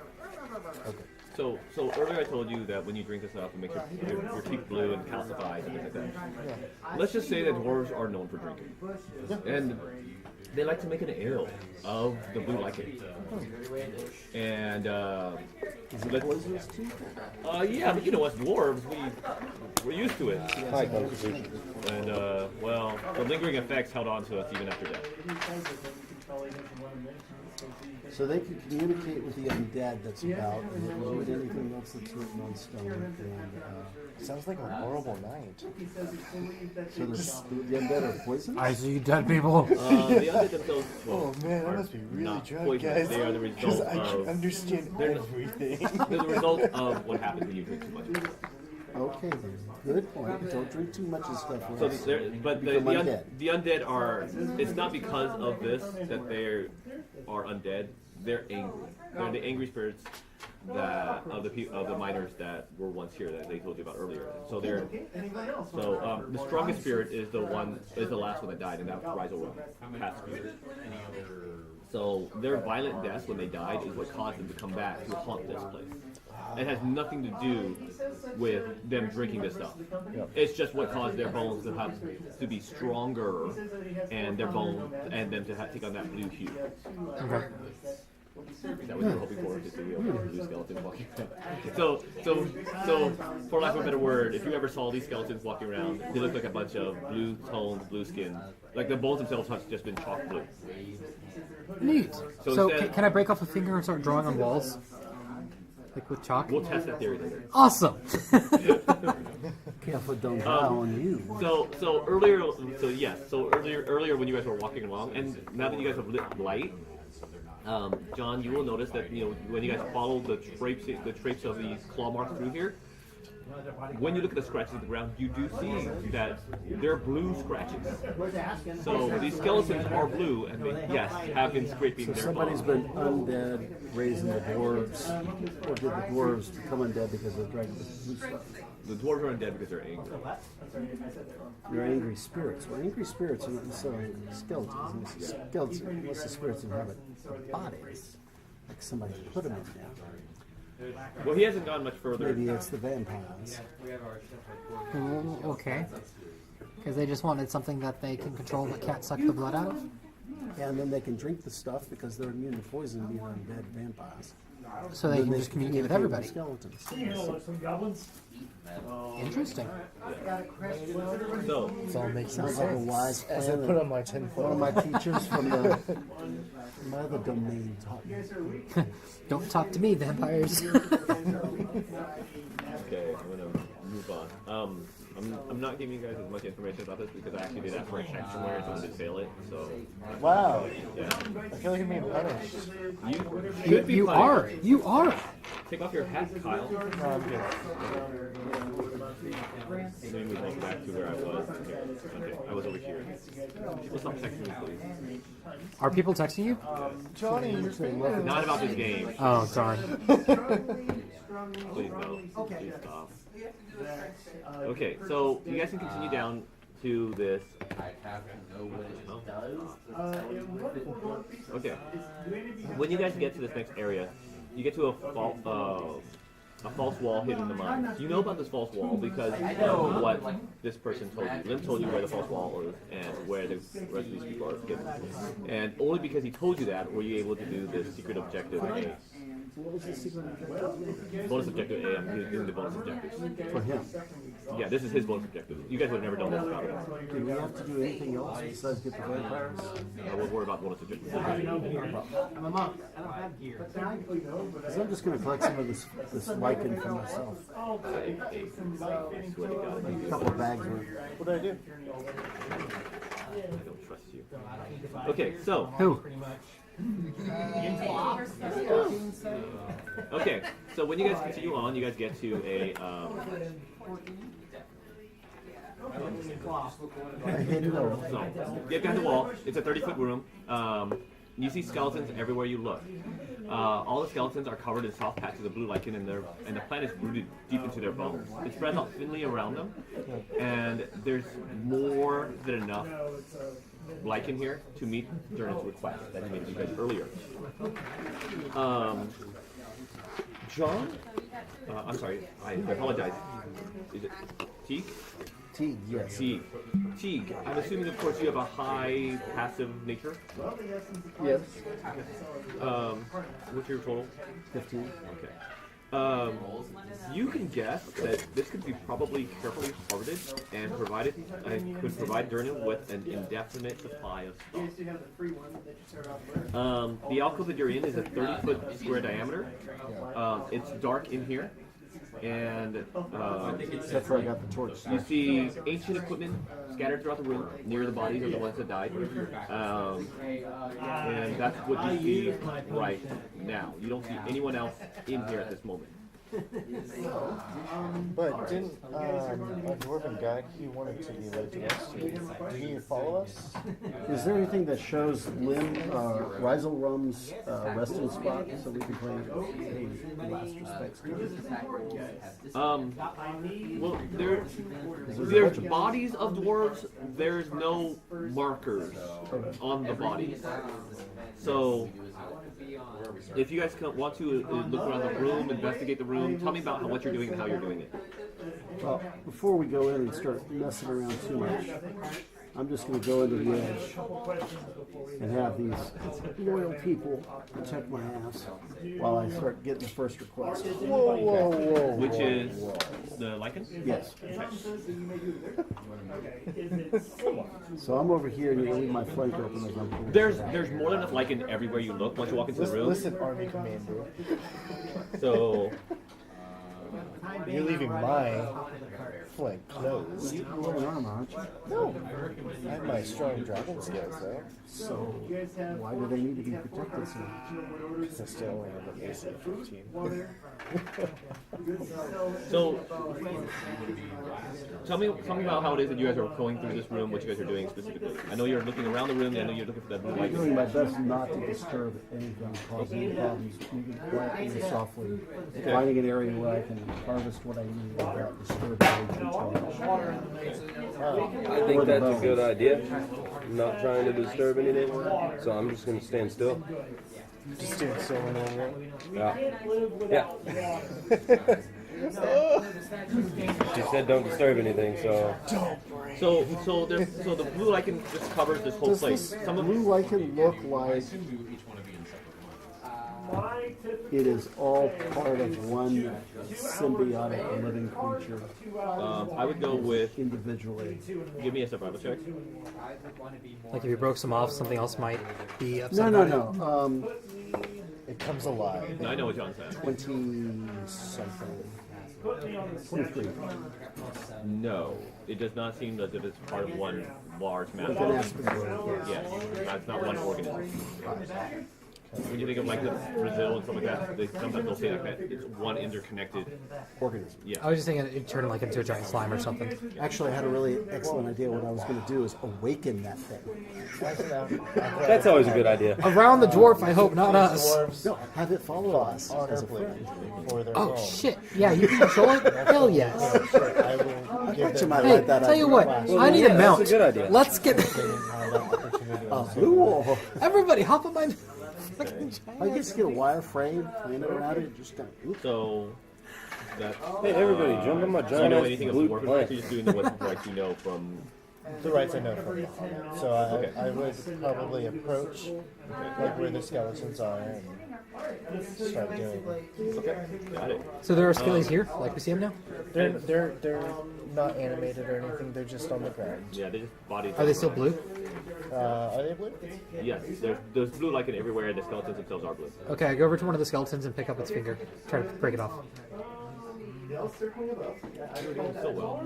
[SPEAKER 1] Okay.
[SPEAKER 2] So earlier I told you that when you drink this stuff, it makes your teeth blue and calcified and things like that. Let's just say that dwarves are known for drinking, and they like to make an ale of the blue lichen. And
[SPEAKER 6] Is it poisonous too?
[SPEAKER 2] yeah, but you know us dwarves, we're used to it.
[SPEAKER 7] High constitution.
[SPEAKER 2] And well, the lingering effects held on to us even after death.
[SPEAKER 6] So they can communicate with the undead that's about, and avoid anything else that's written on stone. And,
[SPEAKER 1] Sounds like a horrible night.
[SPEAKER 6] so the undead are poisonous?
[SPEAKER 3] I see dead people.
[SPEAKER 2] The undead themselves, well,
[SPEAKER 1] Oh man, I
[SPEAKER 2] are
[SPEAKER 1] must be really
[SPEAKER 2] not
[SPEAKER 1] drunk,
[SPEAKER 2] poisonous.
[SPEAKER 1] guys.
[SPEAKER 2] They are the
[SPEAKER 1] Because
[SPEAKER 2] result
[SPEAKER 1] I can
[SPEAKER 2] of
[SPEAKER 1] understand
[SPEAKER 2] they're-
[SPEAKER 1] everything.
[SPEAKER 2] they're the result of what happens when you drink too much.
[SPEAKER 6] Okay, then. Good point. Don't drink too much of stuff. or
[SPEAKER 2] So,
[SPEAKER 6] else
[SPEAKER 2] but
[SPEAKER 6] you
[SPEAKER 2] the
[SPEAKER 6] become undead.
[SPEAKER 2] the undead are. It's not because of this that they are undead. They're angry. They're the angry spirits that of the miners that were once here that they told you about earlier. So they're the strongest spirit is the last one that died, and that was Raizo past spirit. So their violent deaths when they died is what caused them to come back to haunt this place. It has nothing to do with them drinking this stuff. It's just what caused their bones to be stronger, and their bones and them to take on that blue hue.
[SPEAKER 3] Okay.
[SPEAKER 2] That was what you were hoping for, to see a blue skeleton walking around. So, for lack of a better word, if you ever saw these skeletons walking around, they look like a bunch of blue toned, blue skin. Like the bones themselves have just been chalk blue.
[SPEAKER 3] Neat.
[SPEAKER 2] So
[SPEAKER 3] So
[SPEAKER 2] instead-
[SPEAKER 3] can I break off a finger and start drawing on walls? Like with chalk?
[SPEAKER 2] We'll test that theory later.
[SPEAKER 3] Awesome!
[SPEAKER 6] Careful, don't die on you.
[SPEAKER 2] So earlier when you guys were walking along, and now that you guys have lit light, John, you will notice that when you guys follow the traipse of these claw marks through here, when you look at the scratches on the ground, you do see that they're blue scratches. So these skeletons are blue, and they, yes, have been scraping
[SPEAKER 6] So
[SPEAKER 2] their
[SPEAKER 6] somebody's
[SPEAKER 2] bones.
[SPEAKER 6] been undead, raising the dwarves, or did the dwarves become undead because they're drinking blue stuff?
[SPEAKER 2] The dwarves are undead because they're angry.
[SPEAKER 6] They're angry spirits. Well, angry spirits are not necessarily skeletons. Skeletons, unless the spirits inhabit bodies, like somebody put them in there.
[SPEAKER 2] Well, he hasn't gone much further.
[SPEAKER 6] Maybe it's the vampires.
[SPEAKER 3] Okay. Because they just wanted something that they can control that can't suck the blood out of?
[SPEAKER 6] And then they can drink the stuff because they're immune to poison, being undead vampires.
[SPEAKER 3] So they
[SPEAKER 6] Then
[SPEAKER 3] can just communicate with everybody.
[SPEAKER 6] Skeletons.
[SPEAKER 9] Some goblins.
[SPEAKER 3] Interesting.
[SPEAKER 2] So,
[SPEAKER 1] It's all making
[SPEAKER 6] Sounds like a
[SPEAKER 1] sense.
[SPEAKER 6] wise
[SPEAKER 1] As I
[SPEAKER 6] plan.
[SPEAKER 1] put on my
[SPEAKER 6] One of
[SPEAKER 1] tinfoil.
[SPEAKER 6] my teachers from my other domain taught me.
[SPEAKER 3] Don't talk to me, vampires.
[SPEAKER 2] okay, I'm gonna move on. I'm not giving you guys as much information about this because I actually did ask for a check somewhere and someone did fail it. So,
[SPEAKER 1] Wow.
[SPEAKER 2] yeah.
[SPEAKER 1] I feel like I'm being punished.
[SPEAKER 2] You
[SPEAKER 3] you
[SPEAKER 2] should be
[SPEAKER 3] you
[SPEAKER 2] punished.
[SPEAKER 3] are. You are.
[SPEAKER 2] Take off your hat, Kyle.
[SPEAKER 1] No, I'm good.
[SPEAKER 2] Let me move on back to where I was. Okay, I was over here. People stop texting me, please.
[SPEAKER 3] Are people texting you?
[SPEAKER 1] Johnny, you're famous.
[SPEAKER 2] Not about this game.
[SPEAKER 3] Oh, darn.
[SPEAKER 2] Please no. Please stop. Okay, so you guys can continue down to this. Okay. When you guys get to this next area, you get to a false wall hidden in the mines. You know about this false wall because of what this person told you. Lim told you where the false wall is and where the rest of these people are hidden. And only because he told you that were you able to do this secret objective A.
[SPEAKER 6] What was the secret objective?
[SPEAKER 2] Bonus objective A, I'm doing the bonus objectives.
[SPEAKER 6] For him.
[SPEAKER 2] Yeah, this is his bonus objective. You guys would have never done this without it.
[SPEAKER 6] Do we have to do anything else besides get the vampires?
[SPEAKER 2] We'll worry about bonus objectives.
[SPEAKER 8] I'm a monk. I don't have gear.
[SPEAKER 6] Because I'm just going to collect some of this lichen for myself.
[SPEAKER 2] I swear to God,
[SPEAKER 6] A couple of bags worth.
[SPEAKER 1] What did I do?
[SPEAKER 2] I don't trust you. Okay, so
[SPEAKER 3] Who?
[SPEAKER 2] okay, so when you guys continue on, you guys get to a
[SPEAKER 6] I hidden over.
[SPEAKER 2] so you get behind the wall. It's a 30-foot room. You see skeletons everywhere you look. All the skeletons are covered in soft patches of blue lichen, and the plant is rooted deep into their bones. It spreads out thinly around them, and there's more than enough lichen here to meet Durn's request that he made to you guys earlier.
[SPEAKER 1] John?
[SPEAKER 2] I'm sorry. I apologize. Is it Teague?
[SPEAKER 6] Teague, yes.
[SPEAKER 2] Teague. Teague. I'm assuming, of course, you have a high passive nature.
[SPEAKER 6] Yes.
[SPEAKER 2] What's your total?
[SPEAKER 6] 15.
[SPEAKER 2] Okay. You can guess that this could be probably carefully harvested and provided and could provide Durnan with an indefinite supply of stock. The alcove that you're in is a 30-foot square diameter. It's dark in here, and
[SPEAKER 6] That's where I got the torch.
[SPEAKER 2] you see ancient equipment scattered throughout the room near the bodies of the ones that died. And that's what you see right now. You don't see anyone else in here at this moment.
[SPEAKER 1] But didn't our dwarven guide, he wanted to be led to us? Did he follow us?
[SPEAKER 6] Is there anything that shows Rizal Rum's resting spot so we can play last respects to him?
[SPEAKER 2] Well, there's bodies of dwarves. There's no markers on the bodies. So, if you guys want to look around the room, investigate the room, tell me about what you're doing and how you're doing it.
[SPEAKER 6] Well, before we go in and start messing around too much, I'm just going to go into the edge and have these loyal people protect my ass while I start getting the first request.
[SPEAKER 1] Whoa, whoa, whoa.
[SPEAKER 2] Which is the lichen?
[SPEAKER 6] Yes. So I'm over here and you're going to leave my flank open as I'm doing
[SPEAKER 2] There's more than enough lichen everywhere you look once you walk into the room.
[SPEAKER 1] Listen, Army Commander.
[SPEAKER 2] So,
[SPEAKER 1] You're leaving my flank closed.
[SPEAKER 6] You have an armor, aren't you?
[SPEAKER 1] No. I have my strong dragon skills, though.
[SPEAKER 6] So why do they need to be protected so much?
[SPEAKER 1] Because I still only have an AC of 15.
[SPEAKER 2] so tell me about how it is that you guys are going through this room, what you guys are doing specifically. I know you're looking around the room, I know you're looking for that blue
[SPEAKER 6] I'm
[SPEAKER 2] light.
[SPEAKER 6] doing my best not to disturb anything, cause any problems, moving quietly and softly, finding an area where I can harvest what I need without disturbing
[SPEAKER 7] I think that's a good idea. I'm not trying to disturb anything, so I'm just going to stand still.
[SPEAKER 1] Just stand still in one room.
[SPEAKER 7] Yeah. She said don't disturb anything, so.
[SPEAKER 2] So the blue lichen just covers this whole
[SPEAKER 6] Does
[SPEAKER 2] place.
[SPEAKER 6] this
[SPEAKER 2] Some of
[SPEAKER 6] blue lichen look like it is all part of one symbiotic living creature
[SPEAKER 2] I would go with,
[SPEAKER 6] individually?
[SPEAKER 2] give me a survival check.
[SPEAKER 3] Like if you broke some off, something else might be
[SPEAKER 6] No,
[SPEAKER 3] upset
[SPEAKER 6] no,
[SPEAKER 3] about it.
[SPEAKER 6] no.
[SPEAKER 1] It comes alive.
[SPEAKER 2] No, I know what John said.
[SPEAKER 6] 20-something. 23.
[SPEAKER 2] No, it does not seem as if it's part of one large mass.
[SPEAKER 6] Like an aspen grove, yes.
[SPEAKER 2] Yes, that's not one organism. When you think of like the Brazil and stuff like that, they sometimes they'll say like that it's one interconnected
[SPEAKER 6] Organism.
[SPEAKER 3] I
[SPEAKER 2] Yeah.
[SPEAKER 3] was just thinking it turned like into a giant slime or something.
[SPEAKER 6] Actually, I had a really excellent idea. What I was going to do is awaken that thing.
[SPEAKER 7] That's always a good idea.
[SPEAKER 3] Around the dwarf, I hope, not us.
[SPEAKER 1] Dwarves
[SPEAKER 6] No, have it follow us
[SPEAKER 1] honor
[SPEAKER 6] as a
[SPEAKER 1] blade
[SPEAKER 6] friend.
[SPEAKER 1] for their
[SPEAKER 3] Oh
[SPEAKER 1] role.
[SPEAKER 3] shit! Yeah, you can control it. Hell yes.
[SPEAKER 1] Sure, I will
[SPEAKER 6] I
[SPEAKER 1] give
[SPEAKER 6] thought you
[SPEAKER 1] them
[SPEAKER 6] might
[SPEAKER 3] Hey,
[SPEAKER 6] like that
[SPEAKER 3] tell you
[SPEAKER 6] idea.
[SPEAKER 3] what, I need a
[SPEAKER 7] yeah,
[SPEAKER 3] mount.
[SPEAKER 7] that's a good idea.
[SPEAKER 3] Let's get
[SPEAKER 6] Blue wall.
[SPEAKER 3] everybody hop on my fucking
[SPEAKER 6] I guess get a wire frame, land it around it, and just kind of.
[SPEAKER 2] So that.
[SPEAKER 7] Hey, everybody, jump on my
[SPEAKER 2] Do you
[SPEAKER 7] giant
[SPEAKER 2] know
[SPEAKER 7] ass
[SPEAKER 2] anything of
[SPEAKER 7] blue
[SPEAKER 2] dwarven
[SPEAKER 7] plant.
[SPEAKER 2] rights? You're just doing the what rights you know from.
[SPEAKER 1] the rights I know from the Hobbit. So I would probably approach like where the skeletons are and start doing.
[SPEAKER 2] Okay, got it.
[SPEAKER 3] So there are skellies here, like we see them now.
[SPEAKER 1] They're not animated or anything. They're just on the ground.
[SPEAKER 2] Yeah, they just bodies.
[SPEAKER 3] Are they still blue?
[SPEAKER 1] Are they blue?
[SPEAKER 2] Yes, there's blue lichen everywhere, and the skeletons themselves are blue.
[SPEAKER 3] Okay, I go over to one of the skeletons and pick up its finger. Try to break it off.
[SPEAKER 2] You're doing so well.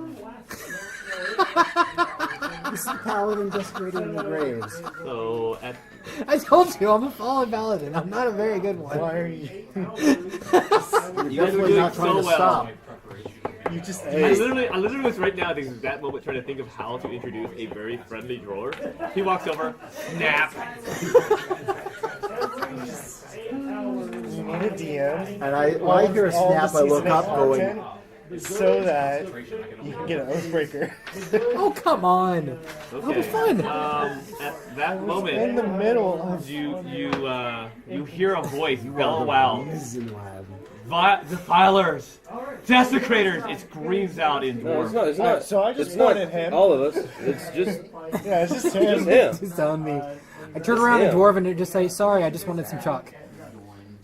[SPEAKER 6] This is the paladin desecrating the graves.
[SPEAKER 2] So at
[SPEAKER 3] I told you, I'm a fallen paladin. I'm not a very good one.
[SPEAKER 1] Why are you?
[SPEAKER 2] you guys are
[SPEAKER 6] Definitely
[SPEAKER 2] doing
[SPEAKER 6] not trying
[SPEAKER 2] so
[SPEAKER 6] to
[SPEAKER 2] well.
[SPEAKER 6] stop.
[SPEAKER 1] You just.
[SPEAKER 2] I literally was right now at this exact moment trying to think of how to introduce a very friendly drawer. He walks over, snap.
[SPEAKER 1] You need a DM.
[SPEAKER 6] And when I hear a
[SPEAKER 1] All the
[SPEAKER 6] snap, I look
[SPEAKER 1] seasoning
[SPEAKER 6] up
[SPEAKER 1] content.
[SPEAKER 6] going,
[SPEAKER 1] so that you can get an Oathbreaker.
[SPEAKER 3] Oh, come on. That'll be fun.
[SPEAKER 2] At that
[SPEAKER 1] In
[SPEAKER 2] moment,
[SPEAKER 1] the middle of
[SPEAKER 2] you hear a voice bellow out.
[SPEAKER 6] Reason why
[SPEAKER 2] Defilers! Desecrators! It screams out in
[SPEAKER 7] No,
[SPEAKER 2] dwarf.
[SPEAKER 7] it's not. It's not.
[SPEAKER 1] so I just
[SPEAKER 7] it's not
[SPEAKER 1] pointed him.
[SPEAKER 7] all of us. It's just
[SPEAKER 1] Yeah, it's just
[SPEAKER 7] just
[SPEAKER 1] him.
[SPEAKER 7] him.
[SPEAKER 3] He's telling me. I turn around to
[SPEAKER 7] him.
[SPEAKER 3] Dwarven and just say, sorry, I just wanted some chalk.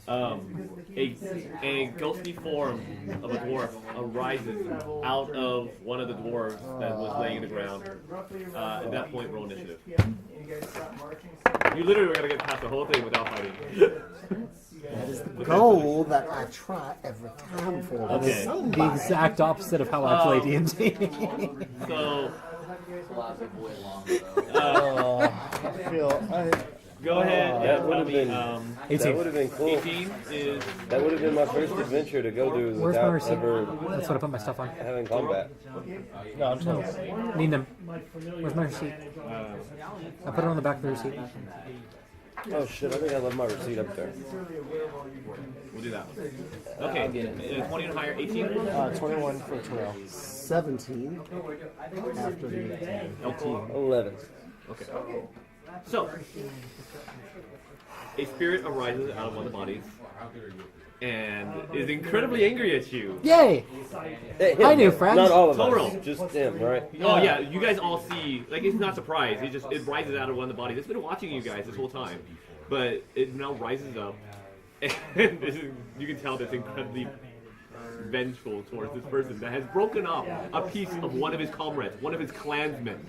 [SPEAKER 2] A ghostly form of a dwarf arises out of one of the dwarves that was laying in the ground. At that point, roll initiative. You literally were gonna get past the whole thing without fighting.
[SPEAKER 6] That is the goal that I try every time for.
[SPEAKER 2] Okay.
[SPEAKER 3] The exact opposite of how I play D&D.
[SPEAKER 2] So,
[SPEAKER 1] I feel.
[SPEAKER 2] go ahead
[SPEAKER 7] That
[SPEAKER 2] and
[SPEAKER 7] would
[SPEAKER 2] tell
[SPEAKER 7] have
[SPEAKER 2] me,
[SPEAKER 7] been. That
[SPEAKER 3] 18.
[SPEAKER 7] would have been cool.
[SPEAKER 2] 18 is...
[SPEAKER 7] That would have been my first adventure to go do
[SPEAKER 3] Where's my
[SPEAKER 7] without
[SPEAKER 3] receipt?
[SPEAKER 7] ever
[SPEAKER 3] That's what I put my stuff on.
[SPEAKER 7] having combat.
[SPEAKER 1] No, I'm
[SPEAKER 3] No.
[SPEAKER 1] sorry.
[SPEAKER 3] Need them. Where's my receipt? I put it on the back of the receipt.
[SPEAKER 7] Oh shit! I think I left my receipt up there.
[SPEAKER 2] We'll do that. Okay, 20 and higher, 18.
[SPEAKER 1] 21 for Terrell.
[SPEAKER 6] 17 after the 18.
[SPEAKER 7] 11.
[SPEAKER 2] Okay. So, a spirit arises out of one of the bodies and is incredibly angry at you.
[SPEAKER 3] Yay!
[SPEAKER 7] Hey,
[SPEAKER 3] Hi,
[SPEAKER 7] him.
[SPEAKER 3] new friends.
[SPEAKER 7] Not all of
[SPEAKER 2] Toro.
[SPEAKER 7] us. Just him, right?
[SPEAKER 2] Oh yeah, you guys all see, like it's not surprised. It rises out of one of the bodies. It's been watching you guys this whole time, but it now rises up, and you can tell that's incredibly vengeful towards this person that has broken off a piece of one of his comrades, one of his clansmen,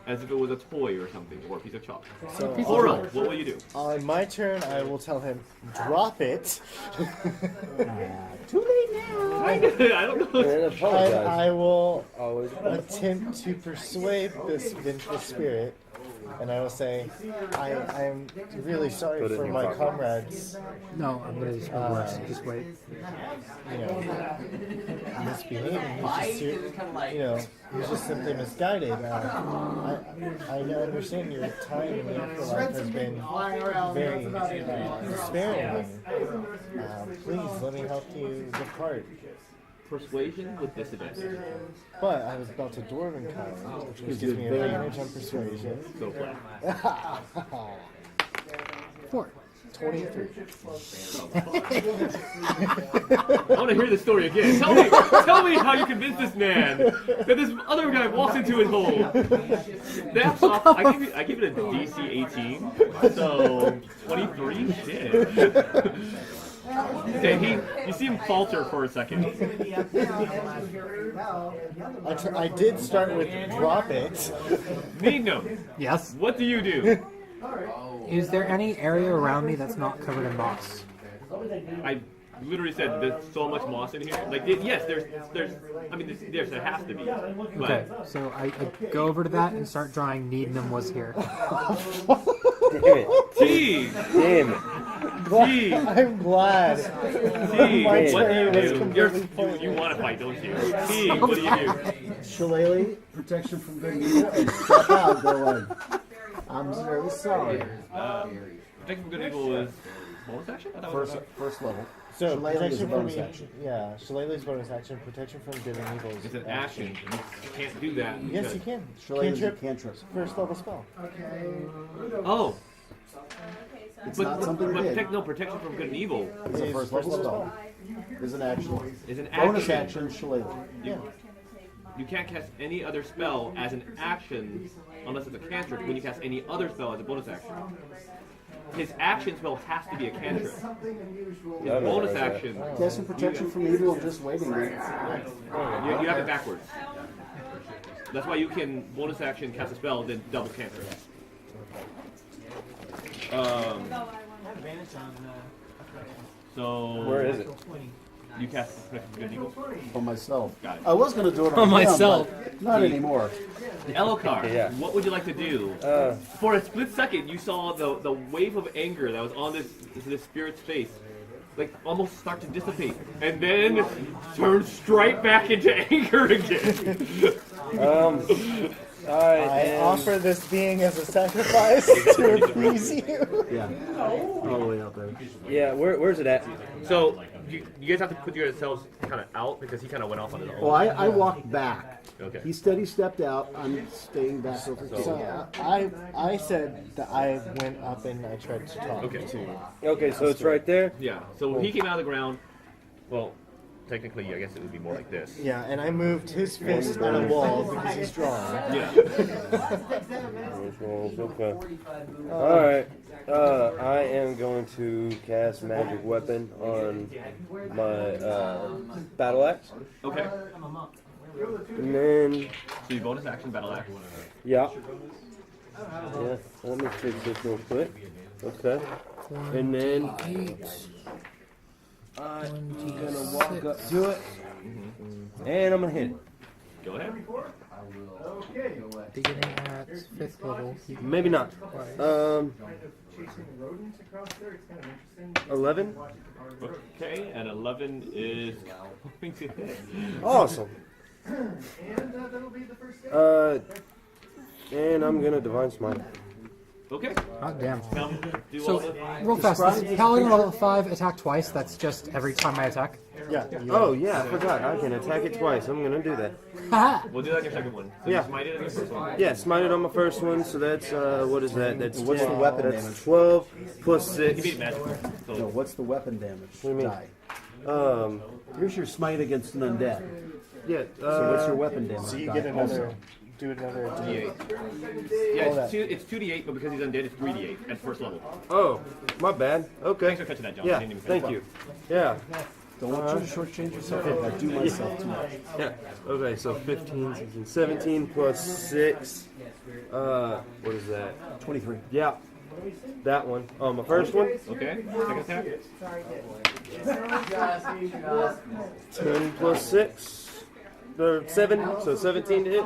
[SPEAKER 2] as if it was a toy or something, or a piece of chalk.
[SPEAKER 1] So
[SPEAKER 2] Oro, what will you do?
[SPEAKER 1] on my turn, I will tell him, drop it.
[SPEAKER 6] Too late now.
[SPEAKER 2] I don't know.
[SPEAKER 7] And apologize.
[SPEAKER 1] I will
[SPEAKER 7] Always.
[SPEAKER 1] attempt to persuade this vengeful spirit, and I will say, I am really sorry
[SPEAKER 7] Put it
[SPEAKER 1] for
[SPEAKER 7] in
[SPEAKER 1] my
[SPEAKER 7] your pocket.
[SPEAKER 1] comrades,
[SPEAKER 3] No, I'm gonna just worse. Just wait.
[SPEAKER 1] you know, misbehaving. He's just, you know, he's just simply misguided. I understand your time in the afterlife has been very despairing. Please let me help you depart.
[SPEAKER 2] Persuasion with disadvantage.
[SPEAKER 1] But I was about to Dwarven Con, which gives me advantage on persuasion.
[SPEAKER 2] So play.
[SPEAKER 3] 4.
[SPEAKER 1] 23.
[SPEAKER 2] I want to hear the story again. Tell me how you convinced this man that this other guy walks into his hole. That's off. I give it a DC 18, so 23. Shit. Okay, you see him falter for a second.
[SPEAKER 1] I did start with drop it.
[SPEAKER 2] Needham,
[SPEAKER 3] Yes.
[SPEAKER 2] what do you do?
[SPEAKER 3] Is there any area around me that's not covered in moss?
[SPEAKER 2] I literally said there's so much moss in here. Like, yes, there has to be. But
[SPEAKER 3] Okay, so I go over to that and start drawing Needham was here.
[SPEAKER 7] Damn it.
[SPEAKER 2] T,
[SPEAKER 7] Damn it.
[SPEAKER 2] T,
[SPEAKER 1] I'm glad.
[SPEAKER 2] T,
[SPEAKER 1] My
[SPEAKER 2] what do
[SPEAKER 1] turn was
[SPEAKER 2] you do?
[SPEAKER 1] completely pointless.
[SPEAKER 2] You want to fight, don't you? T, what do you do?
[SPEAKER 6] Shillelagh, protection from good and evil, and step out, go in. I'm very sorry.
[SPEAKER 2] Protection from good and evil is bonus action? I thought it was-
[SPEAKER 6] First level.
[SPEAKER 1] So
[SPEAKER 6] Shillelagh is
[SPEAKER 1] protection
[SPEAKER 6] a
[SPEAKER 1] from
[SPEAKER 6] bonus action.
[SPEAKER 1] Yeah, Shillelagh's bonus action. Protection from good and evil is
[SPEAKER 2] It's an action. You can't do that.
[SPEAKER 1] Yes,
[SPEAKER 2] because-
[SPEAKER 1] you can.
[SPEAKER 6] Shillelagh is a
[SPEAKER 1] Cantrip,
[SPEAKER 6] cantrip.
[SPEAKER 1] first level spell.
[SPEAKER 2] Oh.
[SPEAKER 6] It's not something you did.
[SPEAKER 2] Protection from good and evil
[SPEAKER 6] It's a first level spell. Is an action.
[SPEAKER 2] is an
[SPEAKER 6] Bonus
[SPEAKER 2] action.
[SPEAKER 6] action, Shillelagh.
[SPEAKER 1] Yeah.
[SPEAKER 2] You can't cast any other spell as an action unless it's a cantrip when you cast any other spell as a bonus action. His action spell has to be a cantrip. His
[SPEAKER 7] Yeah, I
[SPEAKER 2] bonus
[SPEAKER 7] memorize that.
[SPEAKER 2] action,
[SPEAKER 6] Casting protection from evil, just waiting.
[SPEAKER 2] you have it backwards. That's why you can bonus action cast a spell, then double cantrip. So
[SPEAKER 7] Where is it?
[SPEAKER 2] you cast protection from good and evil.
[SPEAKER 6] For myself.
[SPEAKER 2] Got it.
[SPEAKER 6] I was going to do it
[SPEAKER 3] For
[SPEAKER 6] on him,
[SPEAKER 3] myself.
[SPEAKER 6] but not anymore.
[SPEAKER 2] Elokar,
[SPEAKER 7] Yeah.
[SPEAKER 2] what would you like to do? For a split second, you saw the wave of anger that was on this spirit's face, like almost start to dissipate, and then turn straight back into anger again.
[SPEAKER 1] I offer this being as a sacrifice to appease you.
[SPEAKER 6] Yeah. All the way out there.
[SPEAKER 7] Yeah, where's it at?
[SPEAKER 2] So you guys have to put yourselves kind of out because he kind of went off on his own.
[SPEAKER 6] Well, I walked back.
[SPEAKER 2] Okay.
[SPEAKER 6] He steady stepped out. I'm staying back over here.
[SPEAKER 1] So I said that I went up and I tried to talk
[SPEAKER 2] Okay.
[SPEAKER 1] to.
[SPEAKER 7] Okay, so it's right there.
[SPEAKER 2] Yeah. So he came out of the ground. Well, technically, I guess it would be more like this.
[SPEAKER 1] Yeah, and I moved his fist on a wall because he's strong.
[SPEAKER 2] Yeah.
[SPEAKER 7] Okay. Alright. I am going to cast Magic Weapon on my Battle Axe.
[SPEAKER 2] Okay.
[SPEAKER 7] And then,
[SPEAKER 2] So you bonus action battle axe.
[SPEAKER 7] yeah. Yeah, let me fix this real quick. Okay. And then, I'm gonna walk up to it. And I'm gonna hit it.
[SPEAKER 2] Go ahead.
[SPEAKER 3] Beginning at 5th level.
[SPEAKER 7] Maybe not.
[SPEAKER 5] Chasing rodents across there, it's kind of interesting.
[SPEAKER 7] 11.
[SPEAKER 2] Okay, and 11 is going to hit.
[SPEAKER 7] Awesome.
[SPEAKER 5] And that'll be the first game.
[SPEAKER 7] And I'm gonna Divine Smite.
[SPEAKER 2] Okay.
[SPEAKER 3] Oh, damn.
[SPEAKER 2] Now, do
[SPEAKER 3] So,
[SPEAKER 2] all the...
[SPEAKER 3] real fast, this Paladin level 5 attack twice, that's just every time I attack.
[SPEAKER 1] Yeah.
[SPEAKER 7] Oh yeah, I forgot. I can attack it twice. I'm gonna do that.
[SPEAKER 3] Haha!
[SPEAKER 2] We'll do that in your second one. So
[SPEAKER 7] Yeah.
[SPEAKER 2] you smite it on your first one.
[SPEAKER 7] Yeah, smite it on my first one. So that's what is that? That's
[SPEAKER 1] What's
[SPEAKER 7] 10.
[SPEAKER 1] the weapon
[SPEAKER 7] That's
[SPEAKER 1] damage?
[SPEAKER 7] 12 plus
[SPEAKER 2] You
[SPEAKER 7] 6.
[SPEAKER 2] beat magic.
[SPEAKER 6] No,
[SPEAKER 2] So
[SPEAKER 6] what's the weapon damage?
[SPEAKER 7] do you mean?
[SPEAKER 6] Die. Here's your smite against an undead.
[SPEAKER 7] Yeah.
[SPEAKER 6] So what's your weapon damage?
[SPEAKER 1] So you
[SPEAKER 6] die
[SPEAKER 1] get another.
[SPEAKER 6] also?
[SPEAKER 1] Do another
[SPEAKER 2] D8.
[SPEAKER 1] All
[SPEAKER 2] Yeah,
[SPEAKER 1] that.
[SPEAKER 2] it's 2d8, but because he's undead, it's 3d8 at first level.
[SPEAKER 7] Oh, my bad. Okay.
[SPEAKER 2] Thanks for catching that, John. I
[SPEAKER 7] Yeah.
[SPEAKER 2] didn't even
[SPEAKER 7] Thank
[SPEAKER 2] finish.
[SPEAKER 7] you. Yeah.
[SPEAKER 6] Don't want you to shortchange yourself. I do myself too much.
[SPEAKER 7] Yeah. Okay. So 15, 16, 17 plus 6. What is that?
[SPEAKER 6] 23.
[SPEAKER 7] Yeah. That one. Oh, my first one.
[SPEAKER 2] Okay, second attack.
[SPEAKER 7] 10 plus 6. 7. So 17 to hit.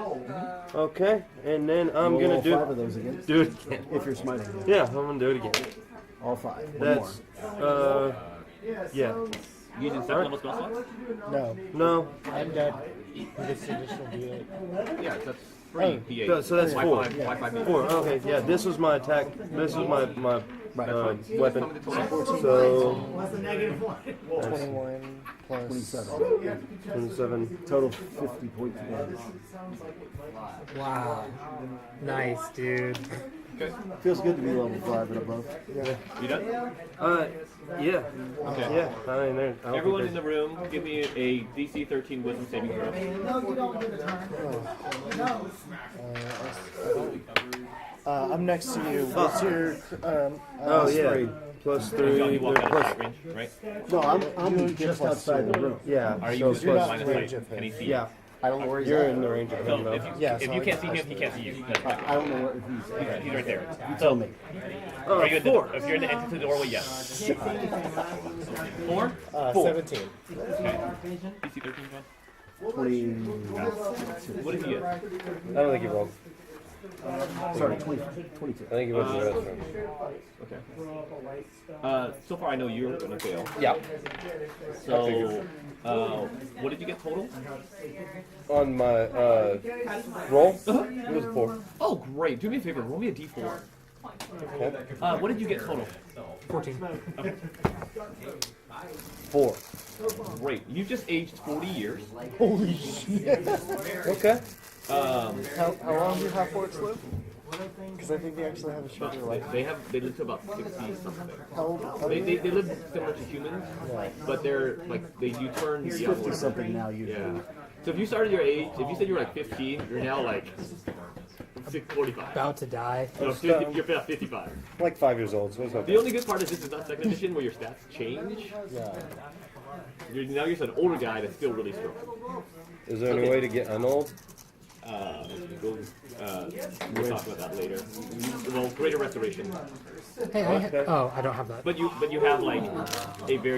[SPEAKER 7] Okay. And then I'm
[SPEAKER 6] Roll
[SPEAKER 7] gonna
[SPEAKER 6] all 5 of
[SPEAKER 7] do
[SPEAKER 6] those again.
[SPEAKER 7] it again.
[SPEAKER 6] If you're smiting.
[SPEAKER 7] Yeah, I'm gonna do it again.
[SPEAKER 6] All 5. One
[SPEAKER 7] That's yeah.
[SPEAKER 2] You using second level spell slots?
[SPEAKER 1] No,
[SPEAKER 7] No.
[SPEAKER 1] I'm dead. This additional D8.
[SPEAKER 2] Yeah, that's 3 d8.
[SPEAKER 7] So that's
[SPEAKER 2] Why
[SPEAKER 7] 4.
[SPEAKER 2] 5? Why 5 d8?
[SPEAKER 7] 4. Okay. Yeah. This was my attack. This was my weapon. So
[SPEAKER 1] 21 plus
[SPEAKER 6] 27.
[SPEAKER 7] 27.
[SPEAKER 6] Total 50 points of damage.
[SPEAKER 3] Wow. Nice, dude.
[SPEAKER 2] Okay.
[SPEAKER 6] Feels good to be level 5 and above.
[SPEAKER 2] You done?
[SPEAKER 7] Yeah.
[SPEAKER 2] Okay.
[SPEAKER 7] Yeah. I mean, there. I don't
[SPEAKER 2] Everyone in
[SPEAKER 7] think
[SPEAKER 2] the room, give me a DC 13 wisdom saving throw.
[SPEAKER 1] I'm next to you. What's your
[SPEAKER 7] oh yeah.
[SPEAKER 6] Three.
[SPEAKER 7] Plus
[SPEAKER 2] John,
[SPEAKER 7] 3.
[SPEAKER 2] you walk out of
[SPEAKER 7] Plus,
[SPEAKER 2] sight range, right?
[SPEAKER 6] No,
[SPEAKER 1] You
[SPEAKER 6] I'm
[SPEAKER 1] get
[SPEAKER 6] just
[SPEAKER 1] plus
[SPEAKER 6] outside the
[SPEAKER 1] 2.
[SPEAKER 6] room.
[SPEAKER 7] yeah.
[SPEAKER 2] Are
[SPEAKER 7] so
[SPEAKER 2] you
[SPEAKER 7] plus,
[SPEAKER 1] you're not
[SPEAKER 2] line
[SPEAKER 1] in
[SPEAKER 2] of
[SPEAKER 1] range
[SPEAKER 2] sight?
[SPEAKER 1] of him.
[SPEAKER 2] Can he see?
[SPEAKER 7] yeah.
[SPEAKER 1] I don't know where he's
[SPEAKER 7] You're
[SPEAKER 1] at.
[SPEAKER 7] in the range of him
[SPEAKER 2] So
[SPEAKER 7] though.
[SPEAKER 2] if you,
[SPEAKER 1] Yeah,
[SPEAKER 2] if
[SPEAKER 1] so
[SPEAKER 2] you
[SPEAKER 1] I
[SPEAKER 2] can't see
[SPEAKER 1] can
[SPEAKER 2] him, he can't see you. That's
[SPEAKER 6] I don't know where
[SPEAKER 2] he's right there.
[SPEAKER 6] You tell me.
[SPEAKER 2] Are you at the,
[SPEAKER 7] 4.
[SPEAKER 2] if you're in the entrance to the doorway, yes. 4?
[SPEAKER 1] 17.
[SPEAKER 2] Okay. DC 13, John?
[SPEAKER 6] 20.
[SPEAKER 2] What did he get?
[SPEAKER 7] I don't think he rolled.
[SPEAKER 6] Sorry, 22.
[SPEAKER 7] I think he went to the restroom.
[SPEAKER 2] Okay. So far, I know you're gonna fail.
[SPEAKER 7] Yeah.
[SPEAKER 2] So, what did you get total?
[SPEAKER 7] On my roll, it was a 4.
[SPEAKER 2] Oh, great. Do me a favor. Roll me a d4.
[SPEAKER 7] Okay.
[SPEAKER 2] What did you get total?
[SPEAKER 3] 14.
[SPEAKER 7] 4.
[SPEAKER 2] Great. You just aged 40 years.
[SPEAKER 1] Holy shit.
[SPEAKER 7] Okay.
[SPEAKER 1] How long do you have forts live? Because I think they actually have a shorter life.
[SPEAKER 2] They live to about 60 something.
[SPEAKER 1] How old are
[SPEAKER 2] They
[SPEAKER 1] they?
[SPEAKER 2] live similar to humans, but they're like you turn
[SPEAKER 6] He's
[SPEAKER 2] young.
[SPEAKER 6] 50 something now, usually.
[SPEAKER 2] Yeah. So if you started your age, if you said you were like 15, you're now like 45.
[SPEAKER 3] About to die.
[SPEAKER 2] No, 50, you're about 55.
[SPEAKER 7] Like 5 years old, so it's
[SPEAKER 2] The
[SPEAKER 7] okay.
[SPEAKER 2] only good part is this is not second edition where your stats change.
[SPEAKER 1] Yeah.
[SPEAKER 2] Now you're just an older guy that's still really strong.
[SPEAKER 7] Is there any way to get unold?
[SPEAKER 2] We'll talk about that later. Well, greater restoration.
[SPEAKER 3] Hey, oh, I don't have that.
[SPEAKER 2] But you have like a very